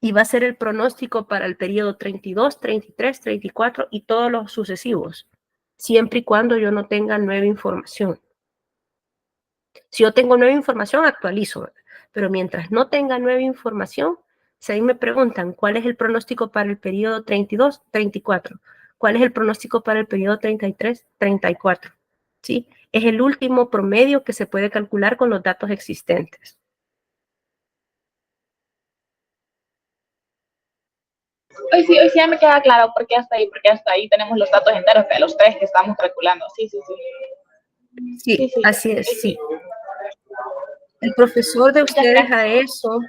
y va a ser el pronóstico para el periodo 32, 33, 34 y todos los sucesivos, siempre y cuando yo no tenga nueva información. Si yo tengo nueva información, actualizo, ¿verdad? Pero mientras no tenga nueva información, si ahí me preguntan cuál es el pronóstico para el periodo 32, 34, cuál es el pronóstico para el periodo 33, 34, ¿sí? Es el último promedio que se puede calcular con los datos existentes. Hoy sí ya me queda claro porque hasta ahí tenemos los datos enteros de los tres que estamos calculando. Sí, sí, sí. Sí, sí, sí. Así es, sí. El profesor de ustedes a eso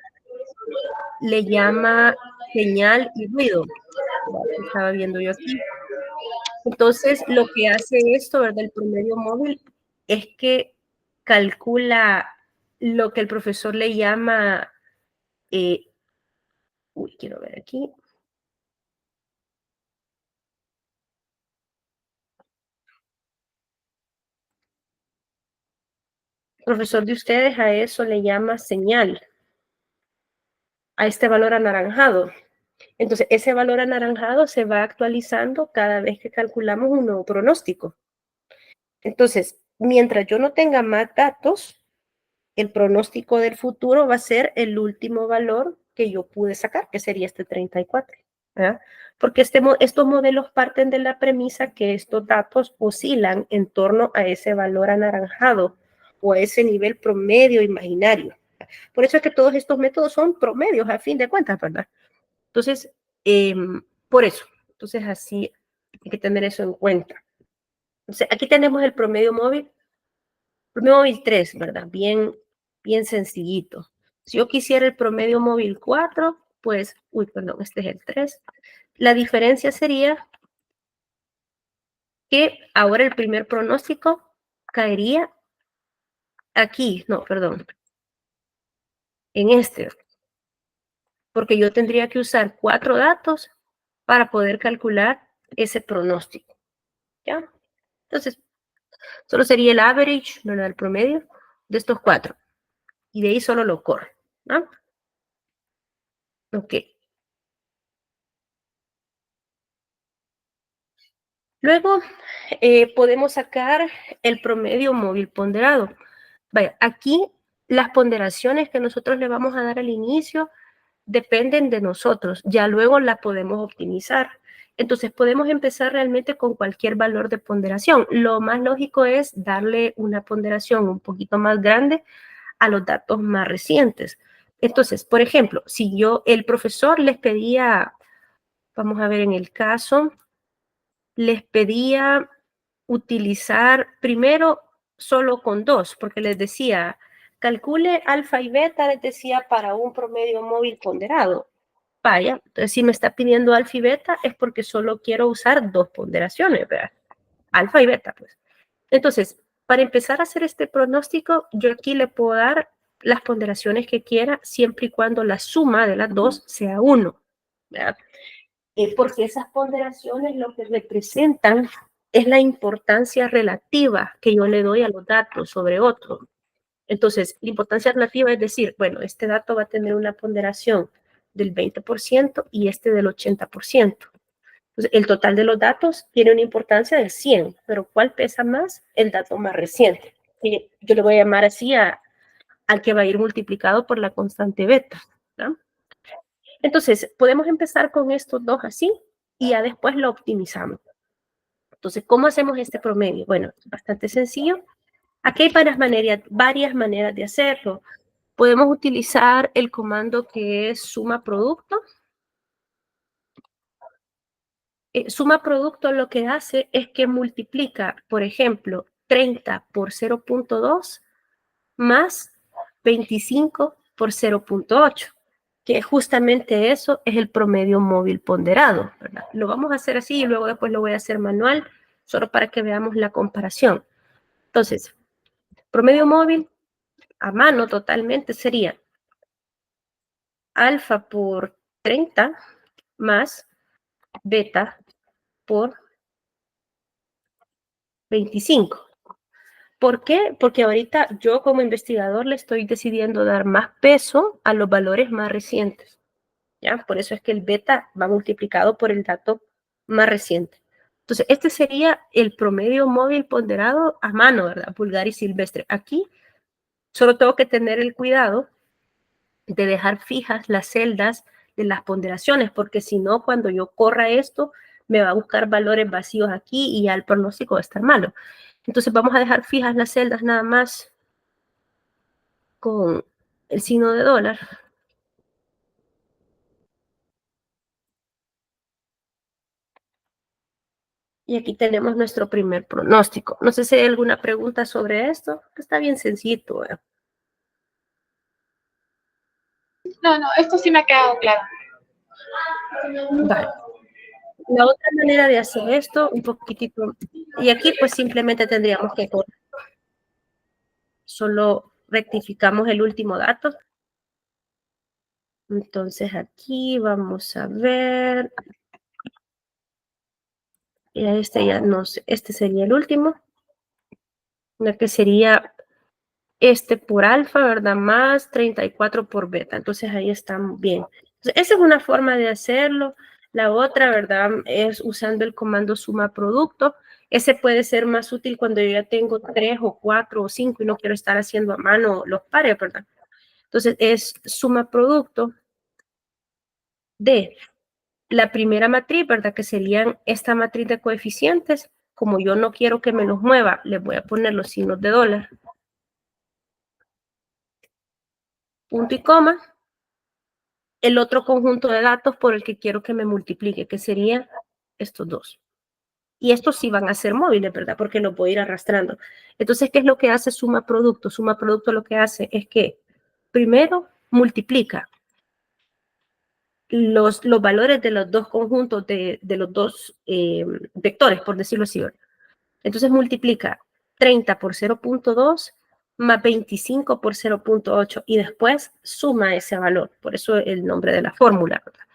le llama señal y ruido. Estaba viendo yo aquí. Entonces, lo que hace esto, ¿verdad? El promedio móvil es que calcula lo que el profesor le llama, quiero ver aquí. El profesor de ustedes a eso le llama señal, a este valor anaranjado. Entonces, ese valor anaranjado se va actualizando cada vez que calculamos un nuevo pronóstico. Entonces, mientras yo no tenga más datos, el pronóstico del futuro va a ser el último valor que yo pude sacar, que sería este 34. ¿verdad? Porque estos modelos parten de la premisa que estos datos oscilan en torno a ese valor anaranjado o a ese nivel promedio imaginario. Por eso es que todos estos métodos son promedios a fin de cuentas, ¿verdad? Entonces, por eso, entonces así hay que tener eso en cuenta. Entonces, aquí tenemos el promedio móvil 3, ¿verdad? Bien sencillito. Si yo quisiera el promedio móvil 4, pues, perdón, este es el 3. La diferencia sería que ahora el primer pronóstico caería aquí, no, perdón, en este, porque yo tendría que usar 4 datos para poder calcular ese pronóstico, ¿ya? Entonces, solo sería el average, ¿verdad? El promedio de estos 4. Y de ahí solo lo corro, ¿no? Ok. Luego, podemos sacar el promedio móvil ponderado. Vaya, aquí las ponderaciones que nosotros le vamos a dar al inicio dependen de nosotros, ya luego las podemos optimizar. Entonces podemos empezar realmente con cualquier valor de ponderación. Lo más lógico es darle una ponderación un poquito más grande a los datos más recientes. Entonces, por ejemplo, si el profesor les pedía, vamos a ver en el caso, les pedía utilizar primero solo con 2, porque les decía, calcule alfa y beta, les decía, para un promedio móvil ponderado. Vaya, entonces si me está pidiendo alfa y beta es porque solo quiero usar 2 ponderaciones, ¿verdad? Alfa y beta, pues. Entonces, para empezar a hacer este pronóstico, yo aquí le puedo dar las ponderaciones que quiera, siempre y cuando la suma de las 2 sea 1, ¿verdad? Porque esas ponderaciones lo que representan es la importancia relativa que yo le doy a los datos sobre otros. Entonces, la importancia relativa es decir, bueno, este dato va a tener una ponderación del 20% y este del 80%. Entonces, el total de los datos tiene una importancia del 100, pero ¿cuál pesa más? El dato más reciente. Y yo le voy a llamar así al que va a ir multiplicado por la constante beta, ¿no? Entonces, podemos empezar con estos dos así y ya después lo optimizamos. Entonces, ¿cómo hacemos este promedio? Bueno, es bastante sencillo. Aquí hay varias maneras de hacerlo. podemos utilizar el comando que es suma producto. Suma producto lo que hace es que multiplica, por ejemplo, 30 por 0.2 más 25 por 0.8, que justamente eso es el promedio móvil ponderado, ¿verdad? Lo vamos a hacer así y luego después lo voy a hacer manual, solo para que veamos la comparación. Entonces, promedio móvil a mano totalmente sería alfa por 30 más beta por 25. ¿Por qué? Porque ahorita yo como investigador le estoy decidiendo dar más peso a los valores más recientes. ¿Ya? Por eso es que el beta va multiplicado por el dato más reciente. Entonces, este sería el promedio móvil ponderado a mano, ¿verdad? Pulgar y silvestre. Aquí solo tengo que tener el cuidado de dejar fijas las celdas de las ponderaciones, porque si no, cuando yo corra esto, me va a buscar valores vacíos aquí y ya el pronóstico va a estar malo. Entonces, vamos a dejar fijas las celdas nada más con el signo de dólar. Y aquí tenemos nuestro primer pronóstico. No sé si hay alguna pregunta sobre esto, que está bien sencillo. No, esto sí me ha quedado claro. Vale. La otra manera de hacer esto, un poquitito, y aquí pues simplemente tendríamos que solo rectificamos el último dato. Entonces aquí vamos a ver, y a este ya no sé, este sería el último, la que sería este por alfa, ¿verdad? Más 34 por beta. Entonces ahí están bien. Entonces, esa es una forma de hacerlo. La otra, ¿verdad? Es usando el comando suma producto. Ese puede ser más útil cuando yo ya tengo 3 o 4 o 5 y no quiero estar haciendo a mano los pares, ¿verdad? Entonces es suma producto de la primera matriz, ¿verdad? Que serían esta matriz de coeficientes. Como yo no quiero que me los mueva, les voy a poner los signos de dólar. Punto y coma. El otro conjunto de datos por el que quiero que me multiplique, que serían estos dos. Y estos sí van a ser móviles, ¿verdad? Porque los voy a ir arrastrando. Entonces, ¿qué es lo que hace suma producto? Suma producto lo que hace es que primero multiplica los valores de los dos conjuntos de los dos vectores, por decirlo así. Entonces multiplica 30 por 0.2 más 25 por 0.8 y después suma ese valor. Por eso el nombre de la fórmula, ¿verdad?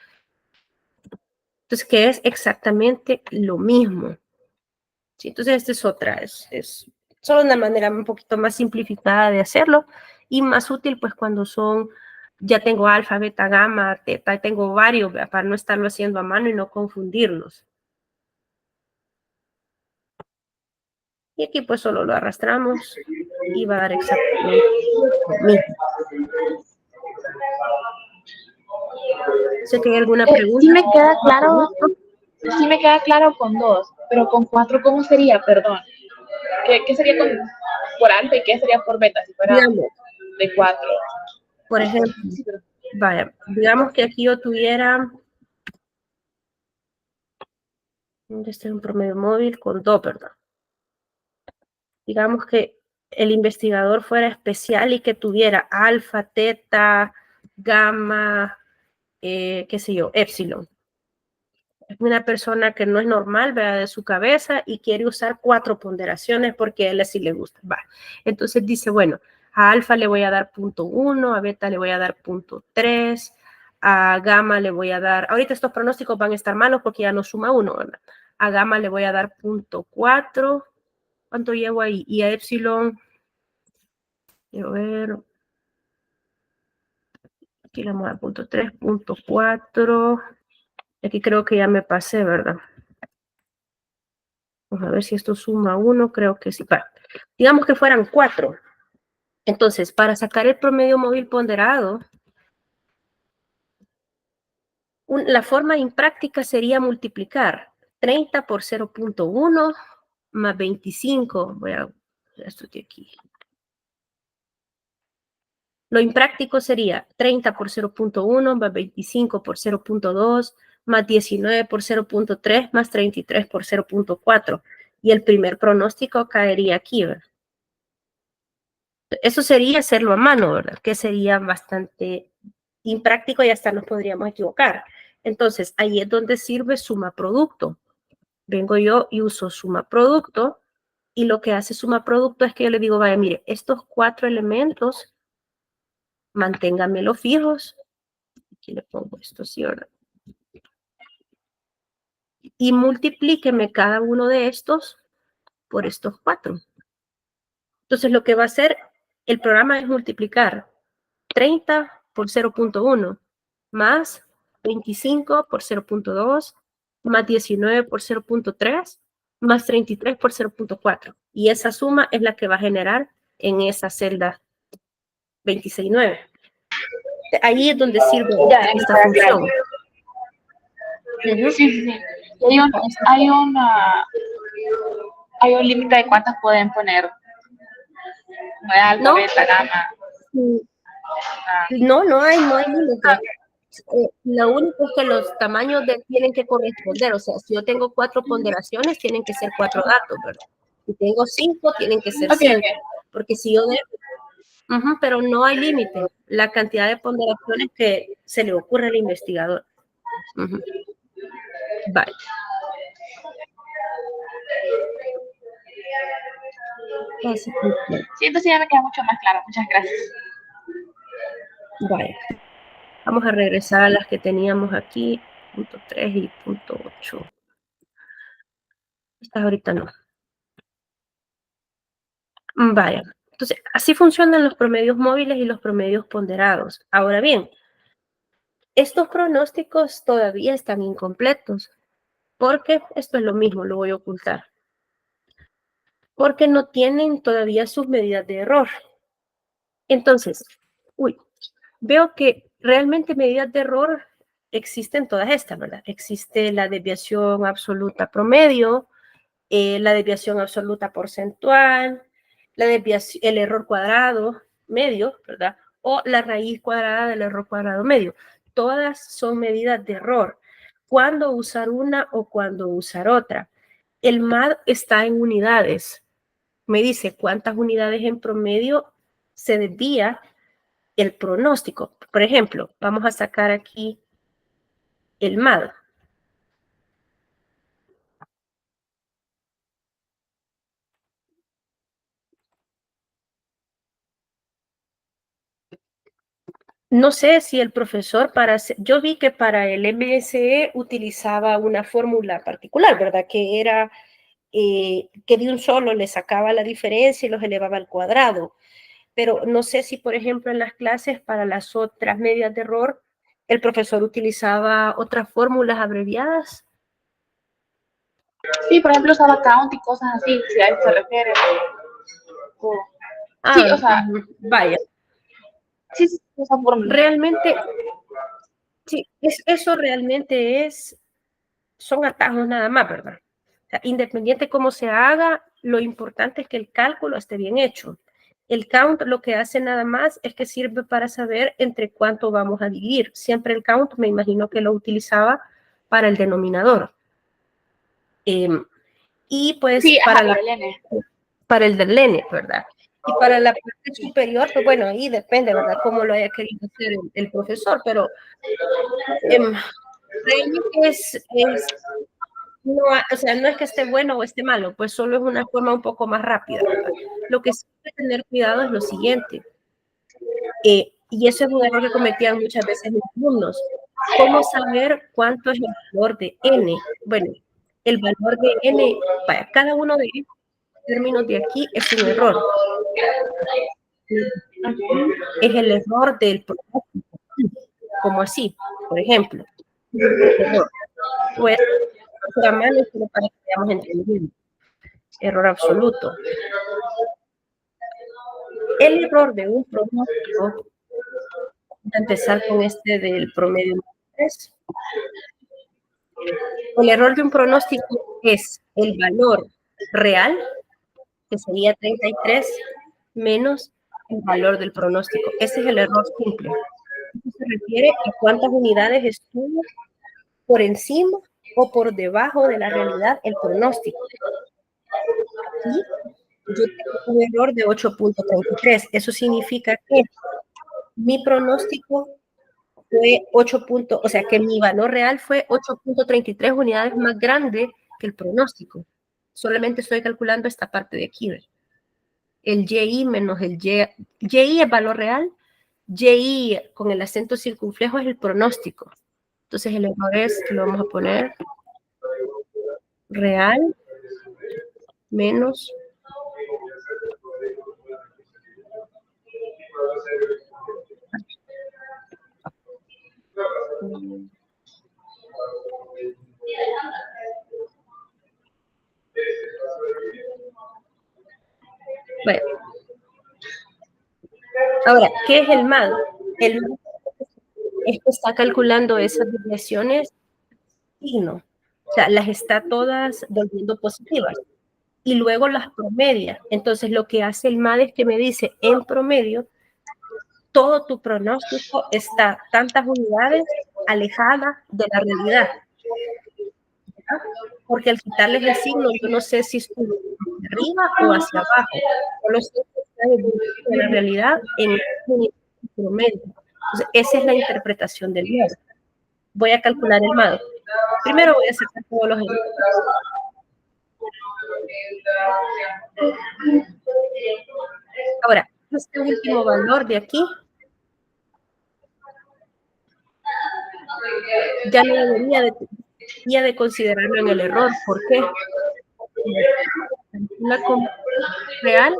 Entonces, que es exactamente lo mismo. ¿Sí? Entonces, esta es otra, es solo una manera un poquito más simplificada de hacerlo y más útil, pues, cuando son, ya tengo alfa, beta, gamma, teta, tengo varios, ¿verdad? Para no estarlo haciendo a mano y no confundirlos. Y aquí, pues, solo lo arrastramos y va a dar exactamente lo mismo. Sé que hay alguna pregunta. Sí me queda claro con 2, pero con 4, ¿cómo sería? Perdón. ¿Qué sería por alfa y qué sería por beta si fuera Digamos, de 4? por ejemplo, vaya, digamos que aquí yo tuviera un promedio móvil con 2, ¿verdad? Digamos que el investigador fuera especial y que tuviera alfa, teta, gamma, qué sé yo, epsilon. Es una persona que no es normal, ¿verdad? De su cabeza y quiere usar 4 ponderaciones porque a él así le gusta. Va. Entonces dice, bueno, a alfa le voy a dar 0.1, a beta le voy a dar 0.3, a gamma le voy a dar, ahorita estos pronósticos van a estar malos porque ya no suma 1, ¿verdad? A gamma le voy a dar 0.4, ¿cuánto llevo ahí? Y a epsilon, quiero ver, aquí le vamos a dar 0.3, 0.4, aquí creo que ya me pasé, ¿verdad? Vamos a ver si esto suma 1, creo que sí. Bueno, digamos que fueran 4. Entonces, para sacar el promedio móvil ponderado, la forma impráctica sería multiplicar 30 por 0.1 más 25. Voy a esto de aquí. Lo impráctico sería 30 por 0.1 más 25 por 0.2 más 19 por 0.3 más 33 por 0.4. Y el primer pronóstico caería aquí, ¿verdad? Eso sería hacerlo a mano, ¿verdad? Que sería bastante impráctico y hasta nos podríamos equivocar. Entonces, ahí es donde sirve suma producto. Vengo yo y uso suma producto, y lo que hace suma producto es que yo le digo, vaya, mire, estos 4 elementos, manténganmelos fijos. Aquí le pongo esto, ¿sí, verdad? Y multiplíqueme cada uno de estos por estos 4. Entonces, lo que va a hacer el programa es multiplicar 30 por 0.1 más 25 por 0.2 más 19 por 0.3 más 33 por 0.4. Y esa suma es la que va a generar en esa celda 26.9. Ahí es donde sirve esta función. Sí, sí, sí. Hay un límite de cuántas pueden poner. No es alfa, ¿No? beta, gamma. No hay límite. Lo único es que los tamaños tienen que corresponder. O sea, si yo tengo 4 ponderaciones, tienen que ser 4 datos, ¿verdad? Si tengo 5, tienen que ser 5. Okay. Porque si yo pero no hay límite. La cantidad de ponderaciones que se le ocurre al investigador. Vale. Sí, entonces ya me queda mucho más claro. Muchas gracias. Vale. Vamos a regresar a las que teníamos aquí, punto 3 y punto 8. Estas ahorita no. Vaya. Entonces, así funcionan los promedios móviles y los promedios ponderados. Ahora bien, estos pronósticos todavía están incompletos, porque esto es lo mismo, lo voy a ocultar. Porque no tienen todavía sus medidas de error. Entonces, veo que realmente medidas de error existen todas estas, ¿verdad? Existe la desviación absoluta promedio, la desviación absoluta porcentual, el error cuadrado medio, ¿verdad? O la raíz cuadrada del error cuadrado medio. Todas son medidas de error. ¿Cuándo usar una o cuándo usar otra? El MAD está en unidades. Me dice cuántas unidades en promedio se desvía el pronóstico. Por ejemplo, vamos a sacar aquí el MAD. No sé si el profesor yo vi que para el MSE utilizaba una fórmula particular, ¿verdad? Que era que de un solo le sacaba la diferencia y los elevaba al cuadrado. Pero no sé si, por ejemplo, en las clases para las otras medidas de error, el profesor utilizaba otras fórmulas abreviadas. Sí, por ejemplo, usaba count y cosas así, si a eso se refiere. Sí, o sea, vaya. sí, esa fórmula. Realmente, sí, eso realmente son atajos nada más, ¿verdad? O sea, independiente cómo se haga, lo importante es que el cálculo esté bien hecho. El count lo que hace nada más es que sirve para saber entre cuánto vamos a dividir. Siempre el count me imagino que lo utilizaba para el denominador. Y pues sí, para el del N, ¿verdad? Y para la parte superior, pues bueno, ahí depende, ¿verdad? Cómo lo haya querido hacer el profesor, pero realmente no, o sea, no es que esté bueno o esté malo, pues solo es una forma un poco más rápida, ¿verdad? Lo que sí hay que tener cuidado es lo siguiente, y eso es un error que cometían muchas veces los alumnos. ¿Cómo saber cuánto es el valor de N? Bueno, el valor de N, para cada uno de estos términos de aquí es un error. Es el error del pronóstico, como así, por ejemplo. Error. Voy a hacer a mano solo para que veamos entendiendo. Error absoluto. El error de un pronóstico, voy a empezar con este del promedio 3. El error de un pronóstico es el valor real, que sería 33, menos el valor del pronóstico. Ese es el error simple. Esto se refiere a cuántas unidades estuvo por encima o por debajo de la realidad el pronóstico. ¿Sí? Yo tengo un error de 8.33. Eso significa que mi pronóstico fue 8 puntos, o sea que mi valor real fue 8.33 unidades más grande que el pronóstico. Solamente estoy calculando esta parte de aquí. El YI menos el YI es valor real, YI con el acento circunflejo es el pronóstico. Entonces el error es que lo vamos a poner real menos bueno. Ahora, ¿qué es el MAD? El MAD es que está calculando esas desviaciones signo, o sea, las está todas volviendo positivas y luego las promedia. Entonces lo que hace el MAD es que me dice en promedio todo tu pronóstico está tantas unidades alejadas de la realidad. ¿Verdad? Porque al quitarles el signo, yo no sé si estuvo hacia arriba o hacia abajo. Solo sé que está de la realidad en un promedio. Entonces, esa es la interpretación del MAD. Voy a calcular el MAD. Primero voy a sacar todos los errores. Ahora, este último valor de aquí ya no debería de considerarlo en el error. ¿Por qué? La real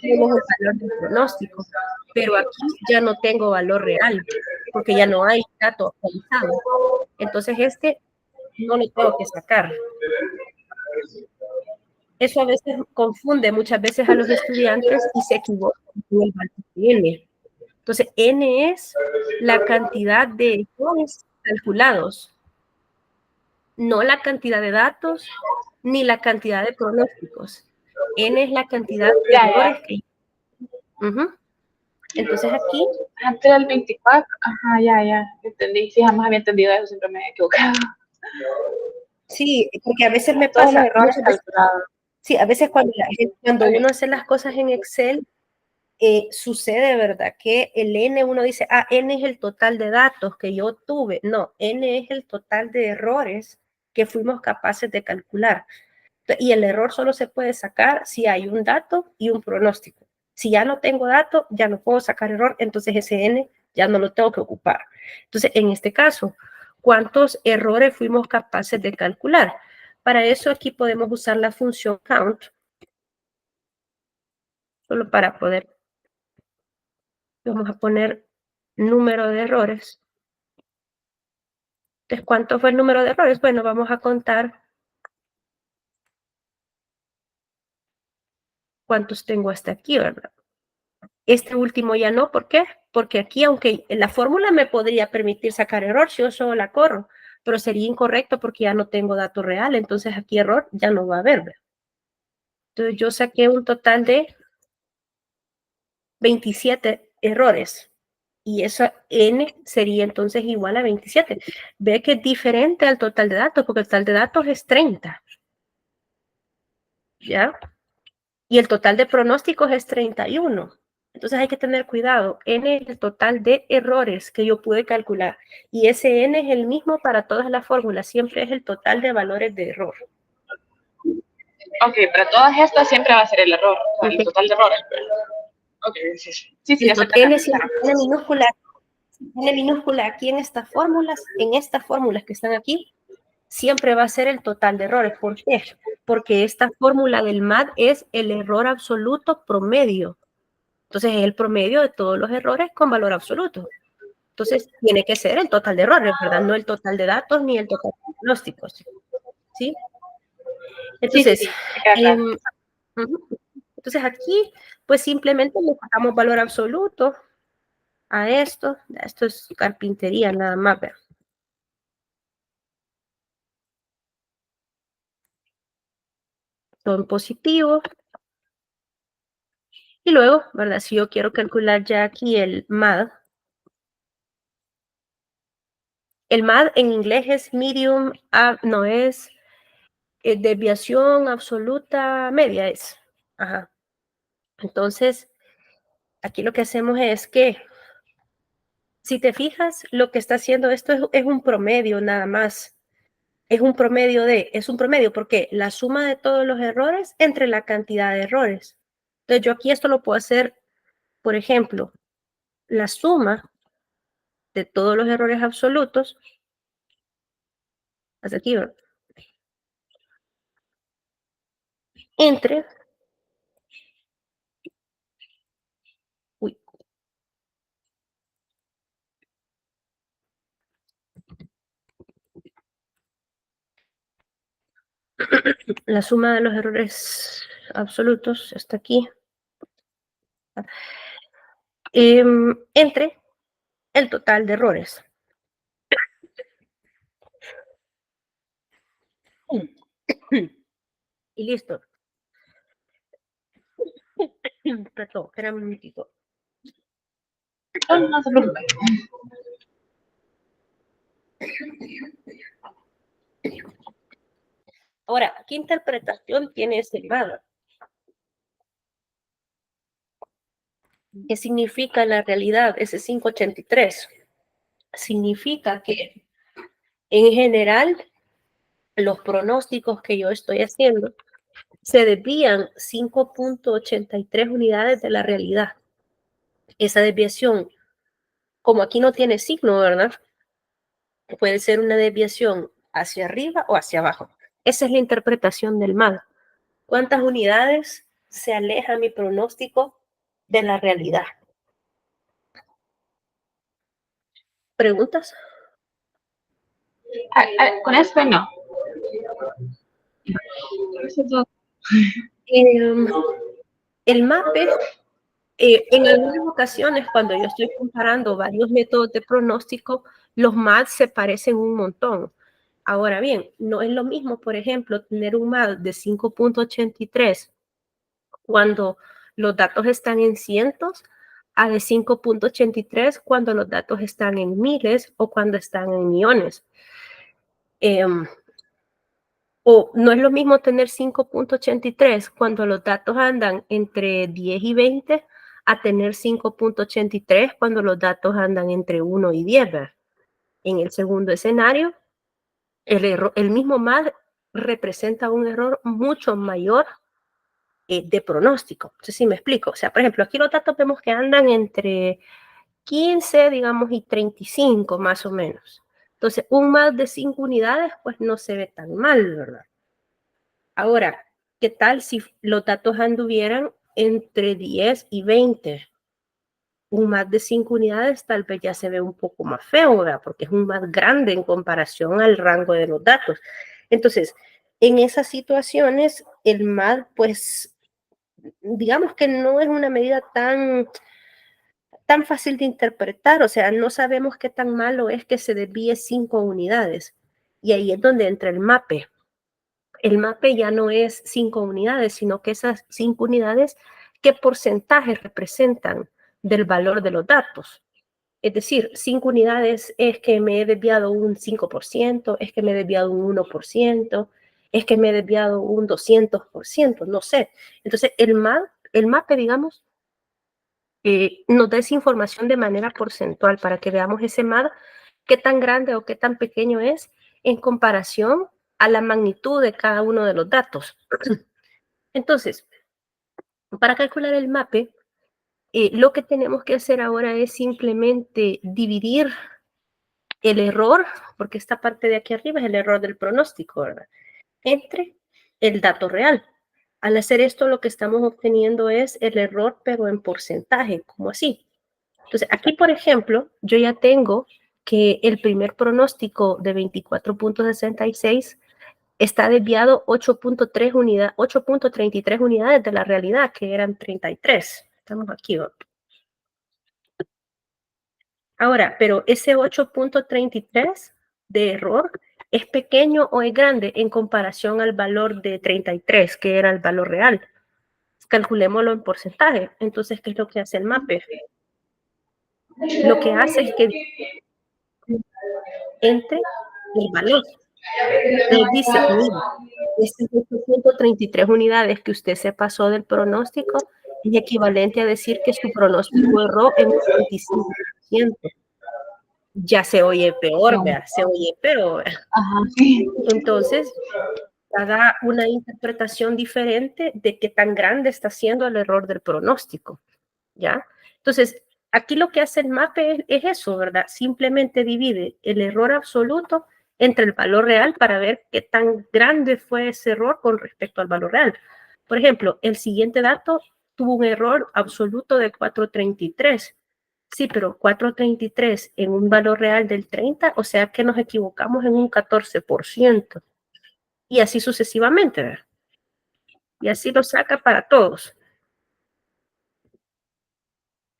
tenemos el valor del pronóstico, pero aquí ya no tengo valor real, porque ya no hay dato actualizado. Entonces este no lo tengo que sacar. Eso a veces confunde muchas veces a los estudiantes y se equivocan con el valor de N. Entonces, N es la cantidad de errores calculados, no la cantidad de datos ni la cantidad de pronósticos. N es la cantidad de errores que... Entonces aquí... Antes era el 24, ajá, ya, entendí. Sí, jamás había entendido eso, siempre me he equivocado. Sí, porque a veces me Todos los pasa... errores calculados. Sí, a veces cuando uno hace las cosas en Excel, sucede, ¿verdad? Que el N uno dice, N es el total de datos que yo tuve. No, N es el total de errores que fuimos capaces de calcular. Y el error solo se puede sacar si hay un dato y un pronóstico. Si ya no tengo dato, ya no puedo sacar error, entonces ese N ya no lo tengo que ocupar. Entonces, en este caso, ¿cuántos errores fuimos capaces de calcular? Para eso aquí podemos usar la función count, solo para poder, vamos a poner número de errores. Entonces, ¿cuánto fue el número de errores? Bueno, vamos a contar cuántos tengo hasta aquí, ¿verdad? Este último ya no, ¿por qué? Porque aquí, aunque la fórmula me podría permitir sacar error si yo solo la corro, pero sería incorrecto porque ya no tengo dato real, entonces aquí error ya no va a haber, ¿verdad? Entonces yo saqué un total de 27 errores y eso n sería entonces igual a 27. Ve que es diferente al total de datos porque el total de datos es 30, ¿ya? Y el total de pronósticos es 31. Entonces hay que tener cuidado. N es el total de errores que yo pude calcular. Y ese N es el mismo para todas las fórmulas. Siempre es el total de valores de error. Ok, pero todas estas siempre va a ser el error, o sea, el total de errores. Ok, sí, N siempre tiene minúscula. N minúscula aquí en estas fórmulas que están aquí, siempre va a ser el total de errores. ¿Por qué? Porque esta fórmula del MAD es el error absoluto promedio. Entonces es el promedio de todos los errores con valor absoluto. Entonces tiene que ser el total de errores, ¿verdad? No el total de datos ni el total de pronósticos. ¿Sí? Entonces, sí, entonces aquí, pues simplemente le sacamos valor absoluto a esto. Esto es carpintería nada más, ¿verdad? Son positivos. Y luego, ¿verdad? Si yo quiero calcular ya aquí el MAD en inglés es medium, no es desviación absoluta media es. Ajá. Entonces, aquí lo que hacemos es que, si te fijas, lo que está haciendo esto es un promedio nada más. Es un promedio porque la suma de todos los errores entre la cantidad de errores. Entonces, yo aquí esto lo puedo hacer, por ejemplo, la suma de todos los errores absolutos, hasta aquí, ¿verdad? Entre, uy, la suma de los errores absolutos está aquí, entre el total de errores. Y listo. Perdón, espera un momentito. No se preocupe. Ahora, ¿qué interpretación tiene ese MAD? ¿Qué significa en la realidad ese 583? Significa que en general los pronósticos que yo estoy haciendo se desvían 5.83 unidades de la realidad. Esa desviación, como aquí no tiene signo, ¿verdad? Puede ser una desviación hacia arriba o hacia abajo. Esa es la interpretación del MAD. ¿Cuántas unidades se aleja mi pronóstico de la realidad? ¿Preguntas? Con esto no. El MAPE, en algunas ocasiones, cuando yo estoy comparando varios métodos de pronóstico, los MAD se parecen un montón. Ahora bien, no es lo mismo, por ejemplo, tener un MAD de 5.83 cuando los datos están en cientos, a de 5.83 cuando los datos están en miles o cuando están en millones. O no es lo mismo tener 5.83 cuando los datos andan entre 10 y 20 a tener 5.83 cuando los datos andan entre 1 y 10. ¿Verdad? En el segundo escenario, el mismo MAD representa un error mucho mayor de pronóstico. No sé si me explico. O sea, por ejemplo, aquí los datos vemos que andan entre 15, digamos, y 35 más o menos. Entonces, un MAD de 5 unidades, pues no se ve tan mal, ¿verdad? Ahora, ¿qué tal si los datos anduvieran entre 10 y 20? Un MAD de 5 unidades tal vez ya se ve un poco más feo, ¿verdad? Porque es un MAD grande en comparación al rango de los datos. Entonces, en esas situaciones, el MAD, pues, digamos que no es una medida tan fácil de interpretar, o sea, no sabemos qué tan malo es que se desvíe 5 unidades. Y ahí es donde entra el MAPE. El MAPE ya no es 5 unidades, sino que esas 5 unidades, ¿qué porcentaje representan del valor de los datos? Es decir, 5 unidades es que me he desviado un 5%, es que me he desviado un 1%, es que me he desviado un 200%, no sé. Entonces, el MAPE, digamos, nos da esa información de manera porcentual para que veamos ese MAD, qué tan grande o qué tan pequeño es en comparación a la magnitud de cada uno de los datos. Entonces, para calcular el MAPE, lo que tenemos que hacer ahora es simplemente dividir el error, porque esta parte de aquí arriba es el error del pronóstico, ¿verdad? Entre el dato real. Al hacer esto, lo que estamos obteniendo es el error, pero en porcentaje, como así. Entonces, aquí, por ejemplo, yo ya tengo que el primer pronóstico de 24.66 está desviado 8.33 unidades de la realidad, que eran 33. Estamos aquí. ¿No? Ahora, pero ese 8.33 de error, ¿es pequeño o es grande en comparación al valor de 33, que era el valor real? calculémoslo en porcentaje. Entonces, ¿qué es lo que hace el MAPE? Lo que hace es que entre el valor. Entonces dice, mira, estas 833 unidades que usted se pasó del pronóstico es equivalente a decir que su pronóstico erró en un 25%. Ya se oye peor, ¿verdad? Se oye peor. Ajá, sí. Entonces, haga una interpretación diferente de qué tan grande está siendo el error del pronóstico, ¿ya? Entonces, aquí lo que hace el MAPE es eso, ¿verdad? Simplemente divide el error absoluto entre el valor real para ver qué tan grande fue ese error con respecto al valor real. Por ejemplo, el siguiente dato tuvo un error absoluto de 433. Sí, pero 433 en un valor real del 30, o sea que nos equivocamos en un 14%. Y así sucesivamente, ¿verdad? Y así lo saca para todos.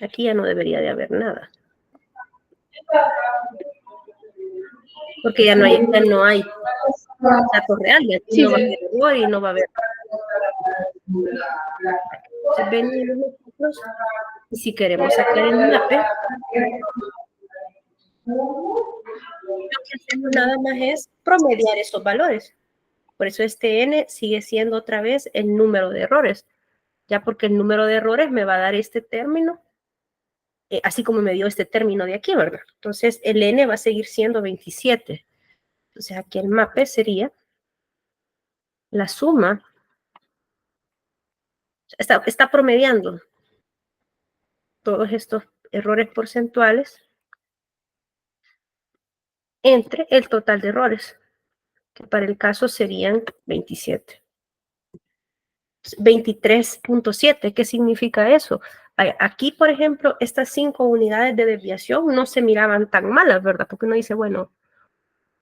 Aquí ya no debería de haber nada. Porque ya no hay datos reales, Sí, no va a sí. haber error y no va a haber. Entonces venimos nosotros y si queremos sacar el MAPE, lo que hacemos nada más es promediar esos valores. Por eso este N sigue siendo otra vez el número de errores, ya porque el número de errores me va a dar este término, así como me dio este término de aquí, ¿verdad? Entonces el N va a seguir siendo 27. Entonces aquí el MAPE sería la suma, está promediando todos estos errores porcentuales entre el total de errores, que para el caso serían 27. 23.7, ¿qué significa eso? Aquí, por ejemplo, estas 5 unidades de desviación no se miraban tan malas, ¿verdad? Porque uno dice, bueno,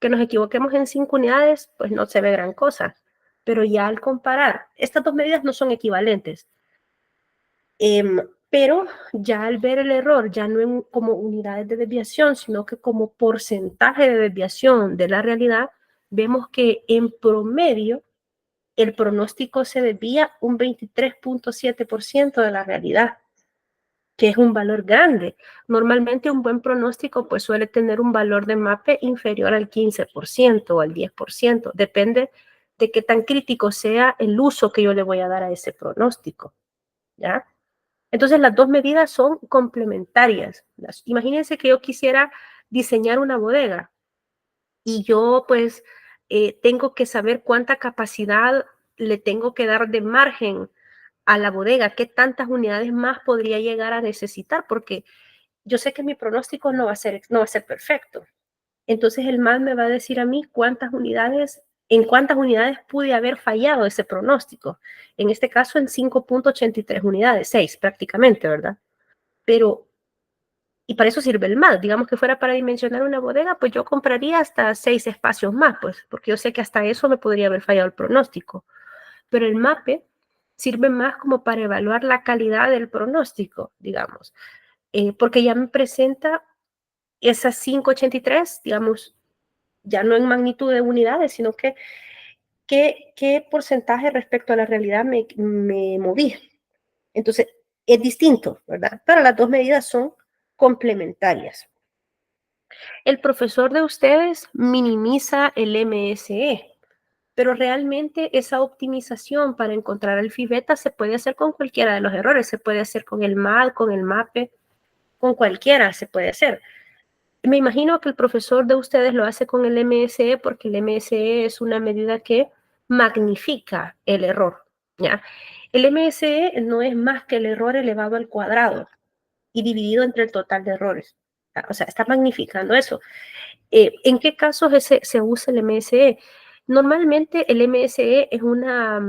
que nos equivoquemos en 5 unidades, pues no se ve gran cosa. Pero ya al comparar, estas dos medidas no son equivalentes. Pero ya al ver el error, ya no como unidades de desviación, sino que como porcentaje de desviación de la realidad, vemos que en promedio el pronóstico se desvía un 23.7% de la realidad, que es un valor grande. Normalmente un buen pronóstico pues suele tener un valor de MAPE inferior al 15% o al 10%, depende de qué tan crítico sea el uso que yo le voy a dar a ese pronóstico, ¿ya? Entonces las dos medidas son complementarias. Imagínense que yo quisiera diseñar una bodega y yo pues tengo que saber cuánta capacidad le tengo que dar de margen a la bodega, qué tantas unidades más podría llegar a necesitar, porque yo sé que mi pronóstico no va a ser perfecto. Entonces el MAD me va a decir a mí en cuántas unidades pude haber fallado ese pronóstico. En este caso en 5.83 unidades, 6 prácticamente, ¿verdad? Pero, y para eso sirve el MAD. Digamos que fuera para dimensionar una bodega, pues yo compraría hasta 6 espacios más, pues, porque yo sé que hasta eso me podría haber fallado el pronóstico. Pero el MAPE sirve más como para evaluar la calidad del pronóstico, digamos, porque ya me presenta esas 583, digamos, ya no en magnitud de unidades, sino que qué porcentaje respecto a la realidad me moví. Entonces, es distinto, ¿verdad? Pero las dos medidas son complementarias. El profesor de ustedes minimiza el MSE, pero realmente esa optimización para encontrar el phi beta se puede hacer con cualquiera de los errores, se puede hacer con el MAD, con el MAPE, con cualquiera se puede hacer. Me imagino que el profesor de ustedes lo hace con el MSE porque el MSE es una medida que magnifica el error, ¿ya? El MSE no es más que el error elevado al cuadrado y dividido entre el total de errores. O sea, está magnificando eso. ¿En qué casos se usa el MSE? Normalmente el MSE es una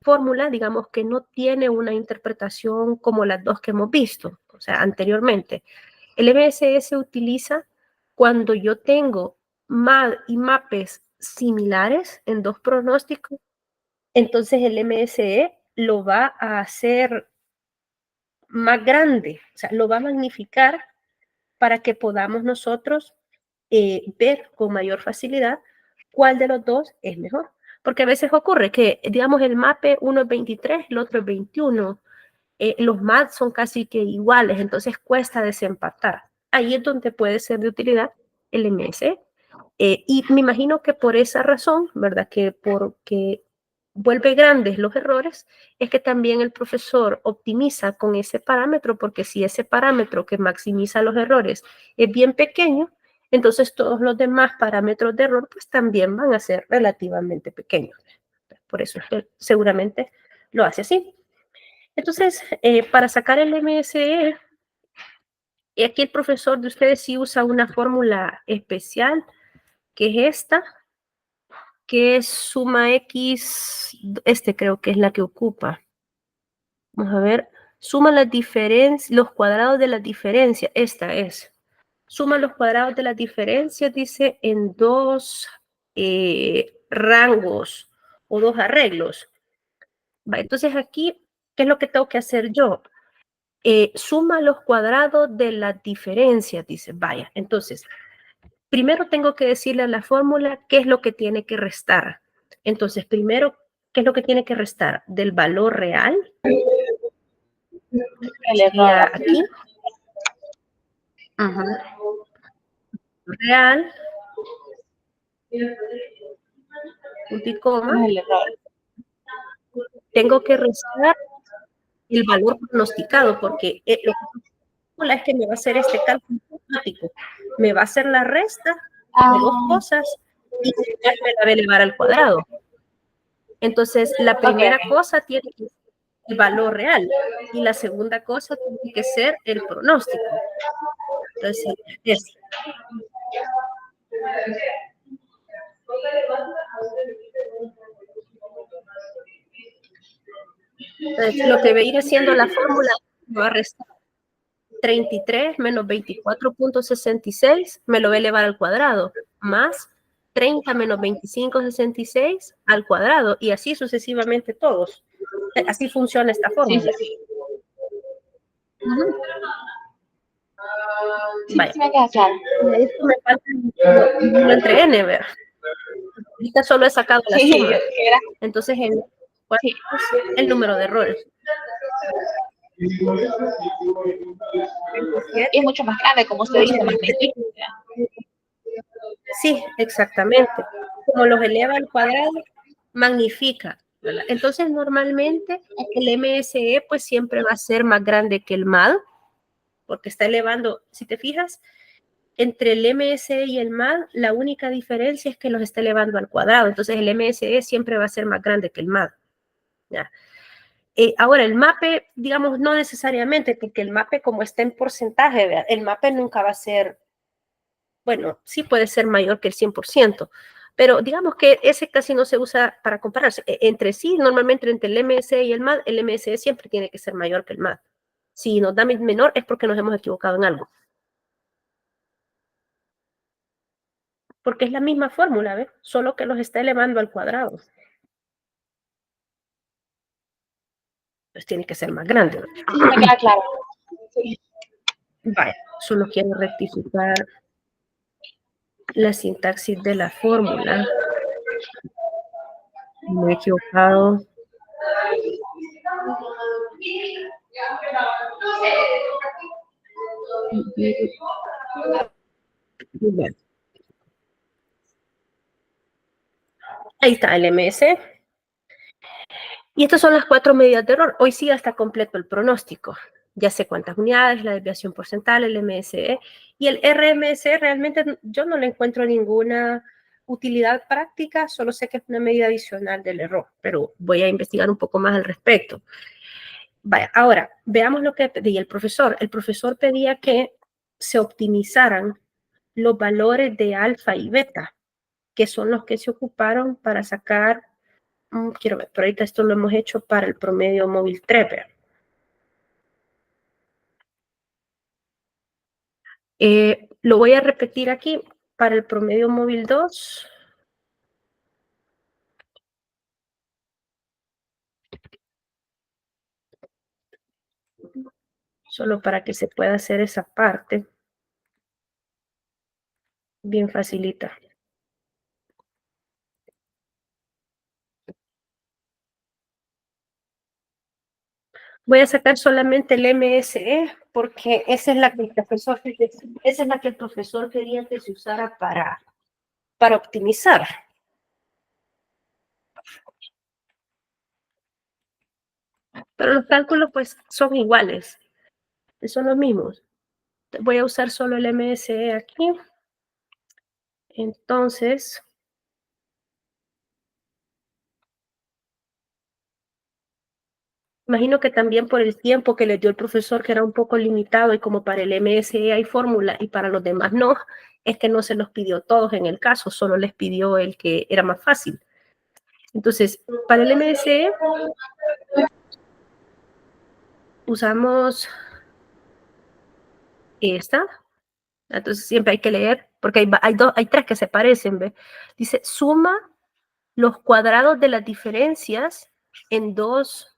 fórmula, digamos, que no tiene una interpretación como las dos que hemos visto, o sea, anteriormente. El MSE se utiliza cuando yo tengo MAD y MAPES similares en dos pronósticos, entonces el MSE lo va a hacer más grande, o sea, lo va a magnificar para que podamos nosotros ver con mayor facilidad cuál de los dos es mejor. Porque a veces ocurre que, digamos, el MAPE uno es 23, el otro es 21. Los MAD son casi que iguales, entonces cuesta desempatar. Ahí es donde puede ser de utilidad el MS. Y me imagino que por esa razón, ¿verdad? Que porque vuelve grandes los errores, es que también el profesor optimiza con ese parámetro, porque si ese parámetro que maximiza los errores es bien pequeño, entonces todos los demás parámetros de error pues también van a ser relativamente pequeños. Por eso es que seguramente lo hace así. Entonces, para sacar el MSE, aquí el profesor de ustedes sí usa una fórmula especial, que es esta, que es suma X, creo que es la que ocupa. Vamos a ver, suma las diferencias, los cuadrados de las diferencias, esta es. Suma los cuadrados de las diferencias, dice, en dos rangos o dos arreglos. Entonces aquí, ¿qué es lo que tengo que hacer yo? Suma los cuadrados de las diferencias, dice, vaya, entonces, primero tengo que decirle a la fórmula qué es lo que tiene que restar. Entonces, primero, ¿qué es lo que tiene que restar? Del valor real, El sería error. aquí. Ajá. Real, punto y coma. El error. Tengo que restar el valor pronosticado, porque lo que es que me va a hacer este cálculo automático. Me va a hacer la resta de dos cosas y me la va a elevar al cuadrado. Entonces, la primera cosa tiene que ser el valor real y la segunda cosa tiene que ser el pronóstico. Entonces, es. Entonces, lo que viene siendo la fórmula va a restar 33 menos 24.66, me lo va a elevar al cuadrado, más 30 menos 25.66 al cuadrado, y así sucesivamente todos. Así funciona esta fórmula. Sí, sí, sí. Sí, Vale. sí me queda claro. Esto me falta lo entre n, ¿verdad? Ahorita solo he sacado la Sí, suma. era, Entonces, sí. el número de errores. Y es mucho más grande, como usted dice, magnífico. Sí, exactamente. Como los eleva al cuadrado, magnifica, ¿verdad? Entonces, normalmente el MSE pues siempre va a ser más grande que el MAD, porque está elevando, si te fijas, entre el MSE y el MAD, la única diferencia es que los está elevando al cuadrado. Entonces, el MSE siempre va a ser más grande que el MAD. ¿Ya? Ahora, el MAPE, digamos, no necesariamente, porque el MAPE como está en porcentaje, ¿verdad? El MAPE nunca va a ser, bueno, sí puede ser mayor que el 100%, pero digamos que ese casi no se usa para compararse. Entre sí, normalmente entre el MSE y el MAD, el MSE siempre tiene que ser mayor que el MAD. Si nos da menor es porque nos hemos equivocado en algo. Porque es la misma fórmula, ¿ves? Solo que los está elevando al cuadrado. Entonces tiene que ser más grande, ¿no? Sí, me queda claro. Sí. Vale, solo quiero rectificar la sintaxis de la fórmula. Me he equivocado. Bueno, ahí está el MS. Y estas son las 4 medidas de error. Hoy sí ya está completo el pronóstico. Ya sé cuántas unidades, la desviación porcentual, el MSE. Y el RMSE realmente yo no le encuentro ninguna utilidad práctica, solo sé que es una medida adicional del error, pero voy a investigar un poco más al respecto. Vaya, ahora, veamos lo que pedía el profesor. El profesor pedía que se optimizaran los valores de alfa y beta, que son los que se ocuparon para sacar, quiero ver, pero ahorita esto lo hemos hecho para el promedio móvil 3. Lo voy a repetir aquí para el promedio móvil 2. Solo para que se pueda hacer esa parte. Bien facilita. Voy a sacar solamente el MSE porque esa es la que el profesor quería que se usara para optimizar. Pero los cálculos pues son iguales, son los mismos. Voy a usar solo el MSE aquí. Entonces, imagino que también por el tiempo que le dio el profesor, que era un poco limitado, y como para el MSE hay fórmula y para los demás no, es que no se los pidió todos en el caso, solo les pidió el que era más fácil. Entonces, para el MSE usamos esta. Entonces siempre hay que leer, porque hay tres que se parecen, ¿ve? Dice, suma los cuadrados de las diferencias en dos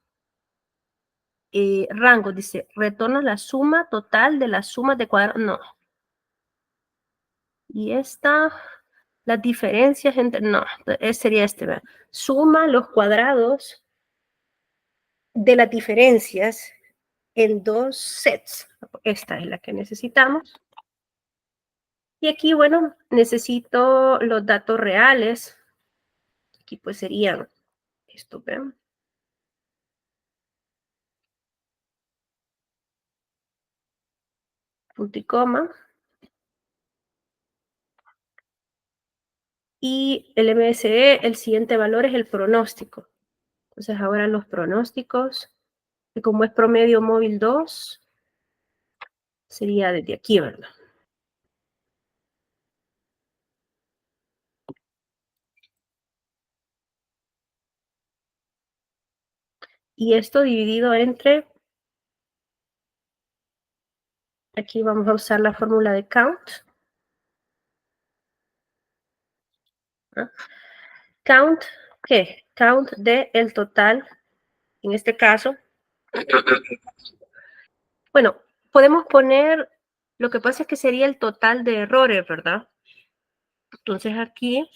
rangos. Dice, retorna la suma total de las sumas de cuadrados. No. Y esta, las diferencias entre, no, sería este, ¿ve? Suma los cuadrados de las diferencias en dos sets. Esta es la que necesitamos. Y aquí, bueno, necesito los datos reales. Aquí pues serían esto, ¿ven? Punto y coma. Y el MSE, el siguiente valor es el pronóstico. Entonces ahora los pronósticos, que como es promedio móvil 2, sería desde aquí, ¿verdad? Y esto dividido entre, aquí vamos a usar la fórmula de count. ¿Ah? Count, ¿qué? Count de el total, en este caso. Bueno, podemos poner, lo que pasa es que sería el total de errores, ¿verdad? Entonces aquí,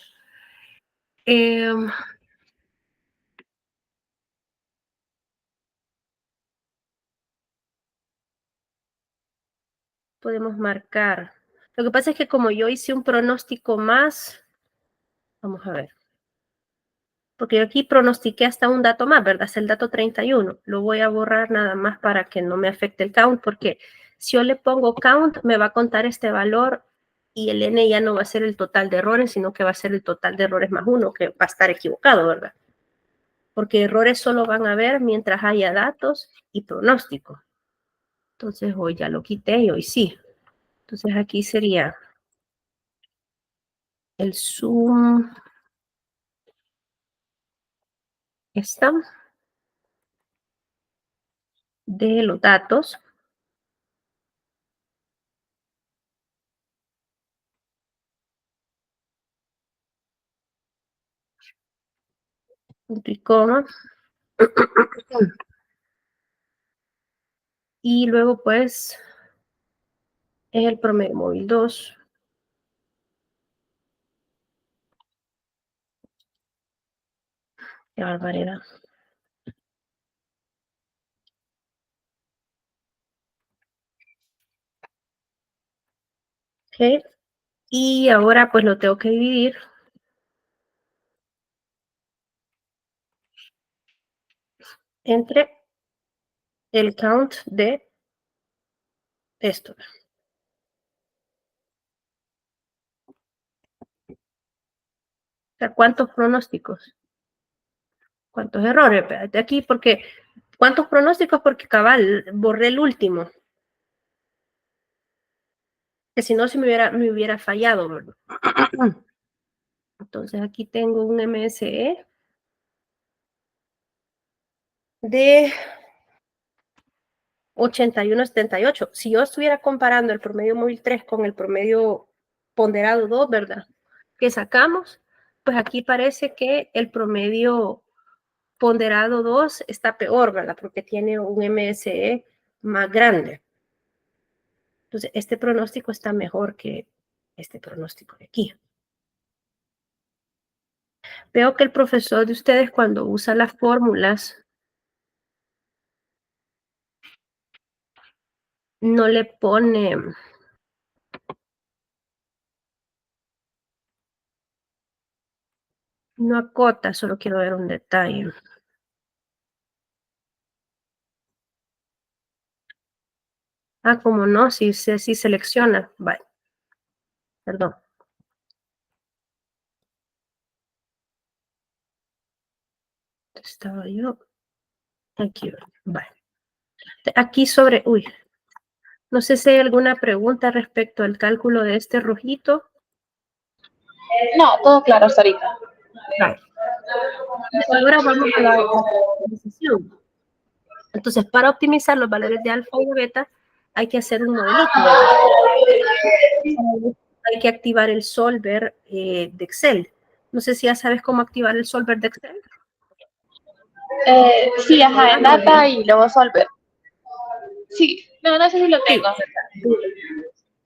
podemos marcar. Lo que pasa es que como yo hice un pronóstico más, vamos a ver, porque yo aquí pronostiqué hasta un dato más, ¿verdad? Es el dato 31. Lo voy a borrar nada más para que no me afecte el count, porque si yo le pongo count, me va a contar este valor y el n ya no va a ser el total de errores, sino que va a ser el total de errores más uno, que va a estar equivocado, ¿verdad? Porque errores solo van a haber mientras haya datos y pronóstico. Entonces hoy ya lo quité y hoy sí. Entonces aquí sería el zoom, esta, de los datos, punto y coma, y luego pues es el promedio móvil 2. Qué barbaridad. Ok, y ahora pues lo tengo que dividir entre el count de esto. O sea, ¿cuántos pronósticos? ¿Cuántos errores? Espérate aquí, porque ¿cuántos pronósticos? Porque cabal, borré el último. Que si no, si me hubiera fallado, ¿verdad? Entonces aquí tengo un MSE de 81,78. Si yo estuviera comparando el promedio móvil 3 con el promedio ponderado 2, ¿verdad? Que sacamos, pues aquí parece que el promedio ponderado 2 está peor, ¿verdad? Porque tiene un MSE más grande. Entonces, este pronóstico está mejor que este pronóstico de aquí. Veo que el profesor de ustedes cuando usa las fórmulas no le pone, no acota, solo quiero ver un detalle. Ah, como no, si selecciona, vale, perdón. Estaba yo, aquí, vale. Aquí sobre, uy, no sé si hay alguna pregunta respecto al cálculo de este rojito. No, todo claro hasta ahorita. Vale. Ahora vamos a la optimización. Entonces, para optimizar los valores de alfa y de beta, hay que hacer un modelito, ¿verdad? Hay que activar el solver de Excel. No sé si ya sabes cómo activar el solver de Excel. Sí, ajá, en data y luego solver. Sí, no, no sé si lo Sí. tengo.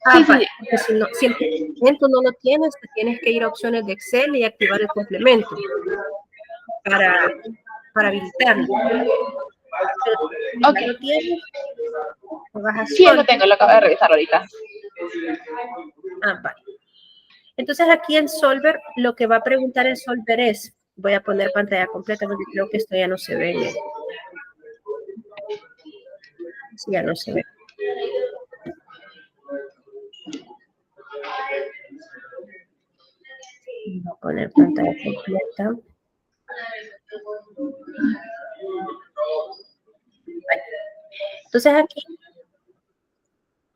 Ah, Sí, sí, vale, sí. porque si el complemento no lo tienes, te tienes que ir a opciones de Excel y activar el complemento para, para habilitarlo. Pero si Ok. ya lo tienes, te vas a Sí, ya lo solver. tengo, lo acabo de revisar ahorita. Ah, vale. Entonces aquí en Solver, lo que va a preguntar el Solver es, voy a poner pantalla completa porque creo que esto ya no se ve. Sí, ya no se ve. Voy a poner pantalla completa. Vale. Entonces aquí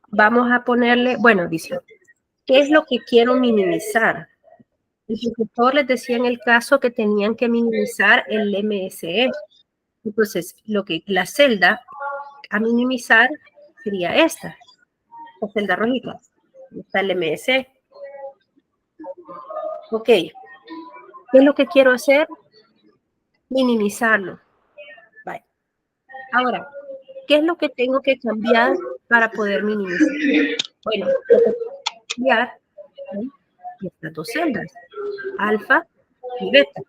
vamos a ponerle, bueno, dice, ¿qué es lo que quiero minimizar? El profesor les decía en el caso que tenían que minimizar el MSE. Entonces, la celda a minimizar sería esta, la celda rojita. Está el MSE. Ok, ¿qué es lo que quiero hacer? Minimizarlo. Vale. Ahora, ¿qué es lo que tengo que cambiar para poder minimizar? Bueno, lo que tengo que cambiar son estas dos celdas, alfa y beta.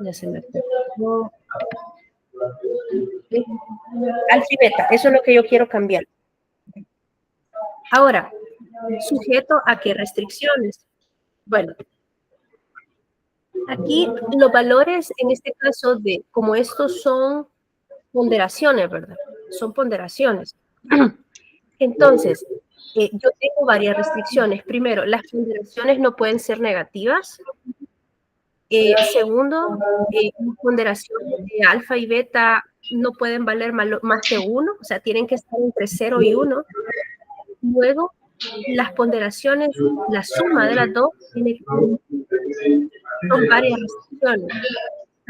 Ya se me perdió. Alfa y beta, eso es lo que yo quiero cambiar. Ahora, ¿sujeto a qué restricciones? Bueno, aquí los valores, en este caso, como estos son ponderaciones, ¿verdad? Son ponderaciones. Entonces, yo tengo varias restricciones. Primero, las ponderaciones no pueden ser negativas. Segundo, las ponderaciones de alfa y beta no pueden valer más que 1, o sea, tienen que estar entre 0 y 1. Luego, las ponderaciones, la suma de las dos, son varias restricciones.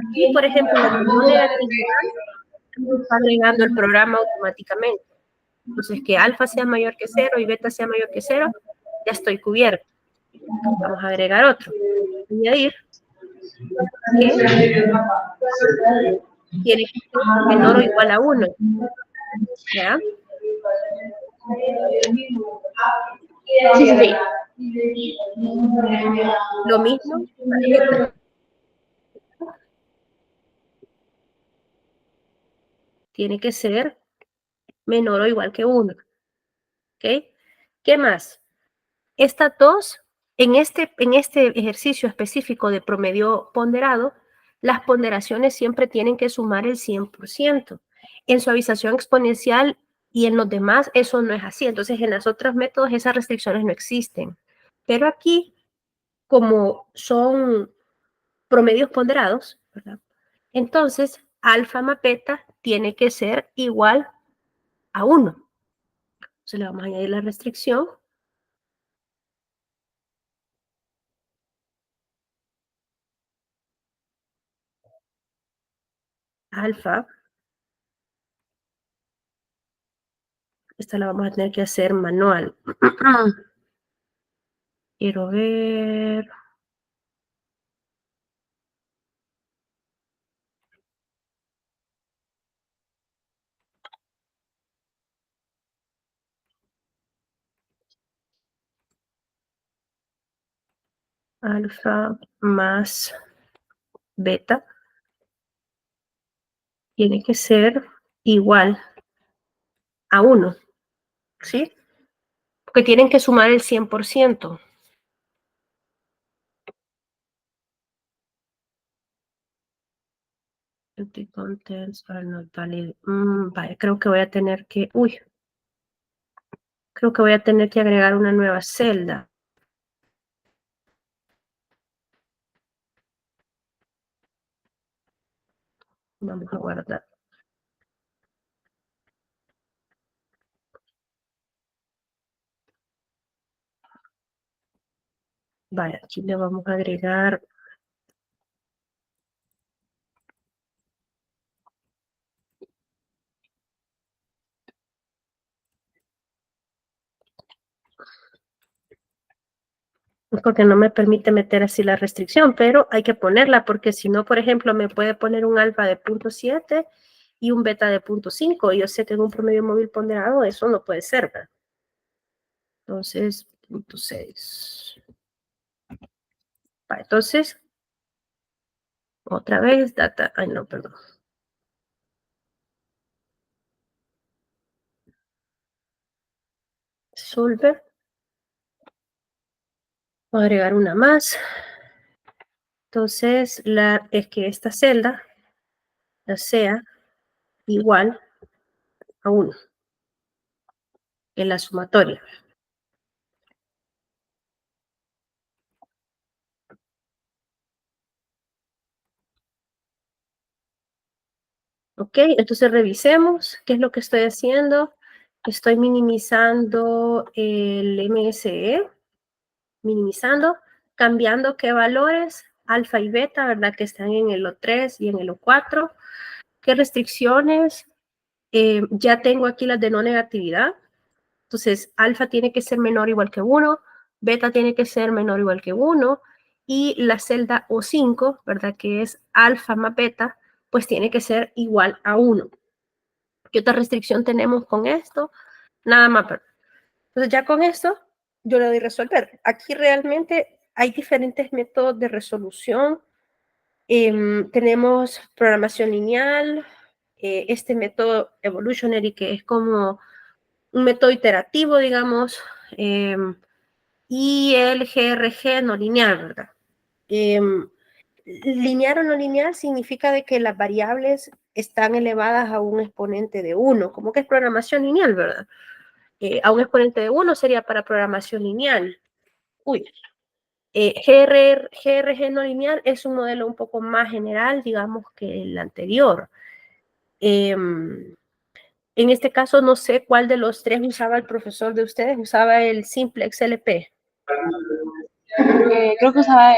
Aquí, por ejemplo, la no negatividad está agregando el programa automáticamente. Entonces, que alfa sea mayor que 0 y beta sea mayor que 0, ya estoy cubierto. Vamos a agregar otro. Añadir que tiene que ser menor o igual a 1. ¿Ya? Sí, sí, sí. Lo mismo para beta. Tiene que ser menor o igual que 1. ¿Ok? ¿Qué más? Estas dos, en este ejercicio específico de promedio ponderado, las ponderaciones siempre tienen que sumar el 100%. En suavización exponencial y en los demás eso no es así. Entonces, en los otros métodos esas restricciones no existen. Pero aquí, como son promedios ponderados, ¿verdad? Entonces, alfa más beta tiene que ser igual a 1. Entonces, le vamos a añadir la restricción. Alfa. Esta la vamos a tener que hacer manual. Quiero ver. Alfa más beta tiene que ser igual a 1, ¿sí? Porque tienen que sumar el 100%. Empty contents are not valid. Vale, creo que voy a tener que... creo que voy a tener que agregar una nueva celda. Vamos a guardar. Vale, aquí le vamos a agregar... porque no me permite meter así la restricción, pero hay que ponerla porque si no, por ejemplo, me puede poner un alfa de 0.7 y un beta de 0.5. Yo sé que en un promedio móvil ponderado eso no puede ser, ¿verdad? Entonces, 0.6. Entonces, otra vez, data, ay no, perdón. Solver. Voy a agregar una más. Entonces, es que esta celda sea igual a 1 en la sumatoria. Ok, entonces revisemos qué es lo que estoy haciendo. Estoy minimizando el MSE, cambiando qué valores, alfa y beta, ¿verdad? Que están en el O3 y en el O4. ¿Qué restricciones? Ya tengo aquí las de no negatividad. Entonces, alfa tiene que ser menor o igual que 1, beta tiene que ser menor o igual que 1, y la celda O5, ¿verdad? Que es alfa más beta, pues tiene que ser igual a 1. ¿Qué otra restricción tenemos con esto? Nada más. Entonces, ya con esto, yo le doy resolver. Aquí realmente hay diferentes métodos de resolución. Tenemos programación lineal, este método evolutionary, que es como un método iterativo, digamos, y el GRG no lineal, ¿verdad? Lineal o no lineal significa de que las variables están elevadas a un exponente de 1, como que es programación lineal, ¿verdad? A un exponente de 1 sería para programación lineal. GRG no lineal es un modelo un poco más general, digamos, que el anterior. En este caso, no sé cuál de los tres usaba el profesor de ustedes, usaba el Simplex LP. Creo que usaba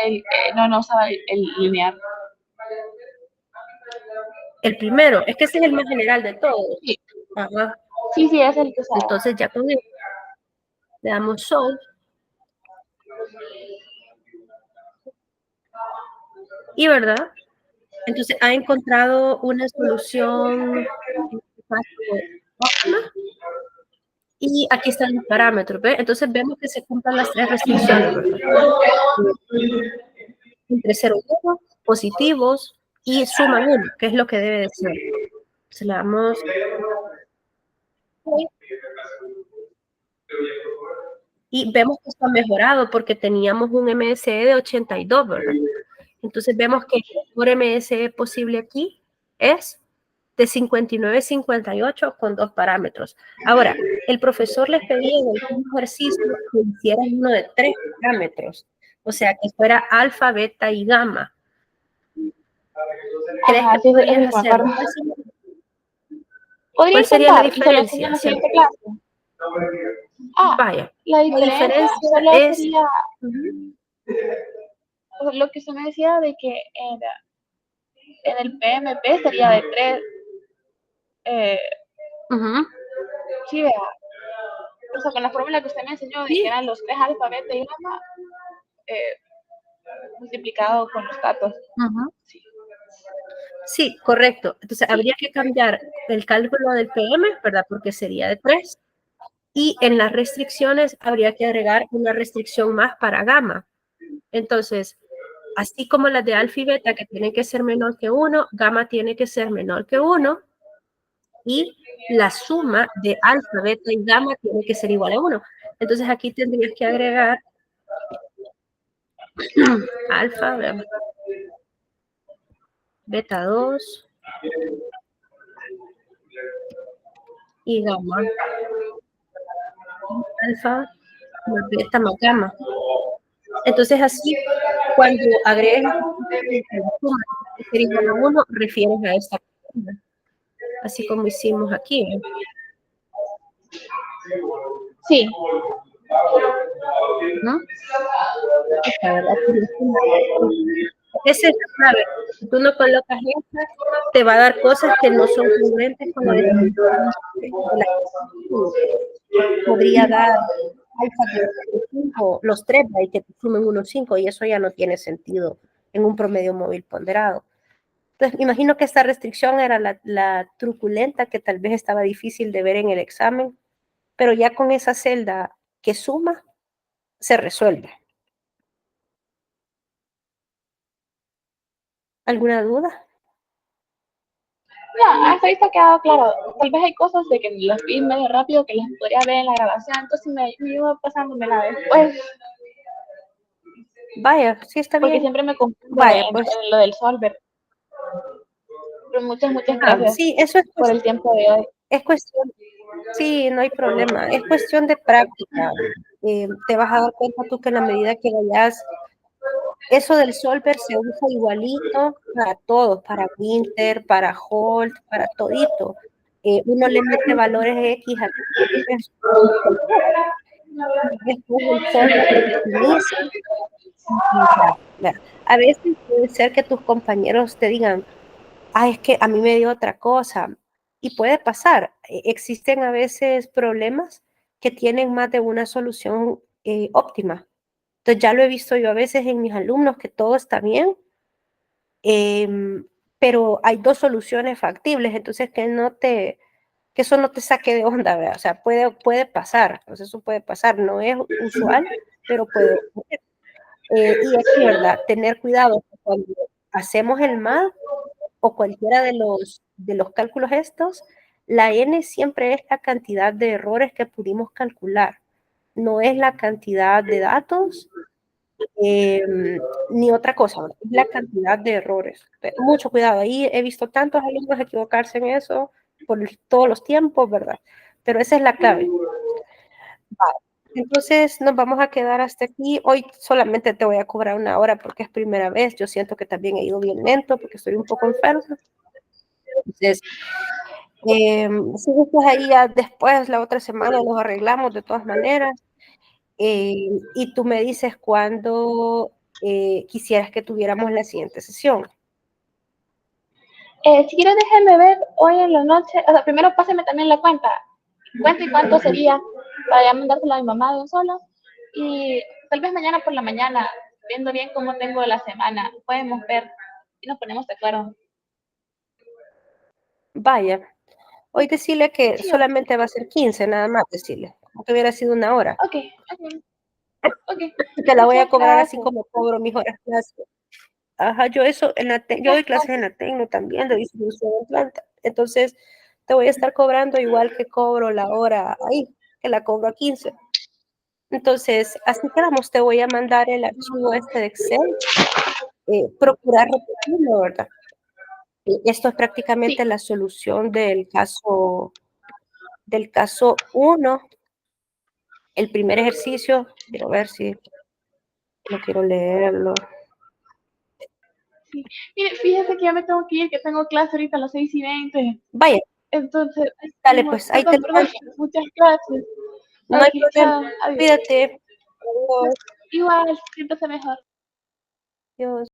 no usaba el lineal. El primero, es que ese es el más general de todos. Sí, Ajá. sí, es el que usaba. Entonces ya con él le damos solve. Y verdad, entonces ha encontrado una solución óptima. Y aquí están los parámetros, ¿ve? Entonces vemos que se cumplen las tres restricciones, ¿verdad? Entre 0 y 1, positivos, y suman 1, que es lo que debe de ser. Se le damos... Y vemos que esto ha mejorado porque teníamos un MSE de 82, ¿verdad? Entonces vemos que el mejor MSE posible aquí es de 59-58 con 2 parámetros. Ahora, el profesor les pedía en el último ejercicio que hicieran uno de 3 parámetros, o sea, que fuera alfa, beta y gamma. ¿Crees que podrías hacerlo? ¿Podría ¿Cuál sería la diferencia? en la siguiente clase? Vaya, la diferencia solo es... sería lo que usted me decía de que en el PMP sería de 3. Sí, vea. O sea, con la fórmula que usted me enseñó de que eran los 3 alfa, beta y gamma, multiplicado con los datos. Sí, correcto. Entonces habría que cambiar el cálculo del PM, ¿verdad? Porque sería de 3. Y en las restricciones habría que agregar una restricción más para gamma. Entonces, Así como las de alfa y beta, que tienen que ser menor que 1, gamma tiene que ser menor que 1, y la suma de alfa, beta y gamma tiene que ser igual a 1. Entonces aquí tendrías que agregar alfa, beta 2 y gamma. Alfa más beta más gamma. Entonces así, cuando agregues la suma que ser igual a 1, refieres a esta columna, así como hicimos aquí, ¿eh? Sí. ¿No? Esta, ¿verdad? Esa es la clave. Si tú no colocas esta, te va a dar cosas que no son congruentes con la definición de la podría dar alfa de 5, los 3, y que te sumen 1,5, y eso ya no tiene sentido en un promedio móvil ponderado. Entonces, me imagino que esta restricción era la truculenta que tal vez estaba difícil de ver en el examen, pero ya con esa celda que suma, se resuelve. ¿Alguna duda? No, hasta ahí está quedado claro. Tal vez hay cosas de que las vi medio rápido que las podría ver en la grabación, entonces me iba pasándomela después. Vaya, sí está Porque bien. siempre me confundo Vaya, pues. en lo del solver. Pero muchas gracias Sí, eso es por el tiempo de hoy. Es cuestión, sí, no hay problema. Es cuestión de práctica. Te vas a dar cuenta tú que en la medida que vayas, eso del solver se usa igualito para todos, para Winter, para Holt, para todito. Uno le mete valores X a después el solver lo optimiza. A veces puede ser que tus compañeros te digan, es que a mí me dio otra cosa. Y puede pasar. Existen a veces problemas que tienen más de una solución óptima. Entonces ya lo he visto yo a veces en mis alumnos que todo está bien, pero hay 2 soluciones factibles, entonces que eso no te saque de onda, ¿verdad? O sea, puede pasar, entonces eso puede pasar, no es usual, pero puede ocurrir. Y aquí, ¿verdad? Tener cuidado cuando hacemos el MAD o cualquiera de los cálculos estos, la n siempre es la cantidad de errores que pudimos calcular, no es la cantidad de datos ni otra cosa, es la cantidad de errores. Mucho cuidado, ahí he visto tantos alumnos equivocarse en eso por todos los tiempos, ¿verdad? Pero esa es la clave. Vale. Entonces nos vamos a quedar hasta aquí. Hoy solamente te voy a cobrar 1 hora porque es primera vez. Yo siento que también he ido bien lento porque estoy un poco enferma. Entonces, si gustas ahí ya después, la otra semana, los arreglamos de todas maneras. Y tú me dices cuándo quisieras que tuviéramos la siguiente sesión. Si quieres, déjenme ver hoy en la noche. O sea, primero páseme también la cuenta. Cuenta y cuánto sería para ya mandársela a mi mamá de un solo. Y tal vez mañana por la mañana, viendo bien cómo tengo la semana, podemos ver y nos ponemos de acuerdo. Vaya. Hoy decirle que Sí, solamente va a ser 15, nada más decirle. Como que hubiera sido 1 hora. ok. Te la voy a Muchas cobrar así gracias. como cobro mis horas clase. Ajá, yo eso, yo doy clases en la Tecno también, de distribución en planta. Entonces, te voy a estar cobrando igual que cobro la hora ahí, que la cobro a 15. Entonces, así quedamos. Te voy a mandar el archivo de Excel. Procurar repetirlo, ¿verdad? Esto es prácticamente Sí. la solución del caso 1. El primer ejercicio, quiero ver si no quiero leerlo. Sí. Mire, fíjese que ya me tengo que ir, que tengo clase ahorita a las 6:20. Vaya, Entonces, dale, pues ahí te lo perdón, mando. muchas gracias. No hay Ok, problema. chao, adiós. Cuídate. Adiós. Igual, siéntase mejor. Adiós.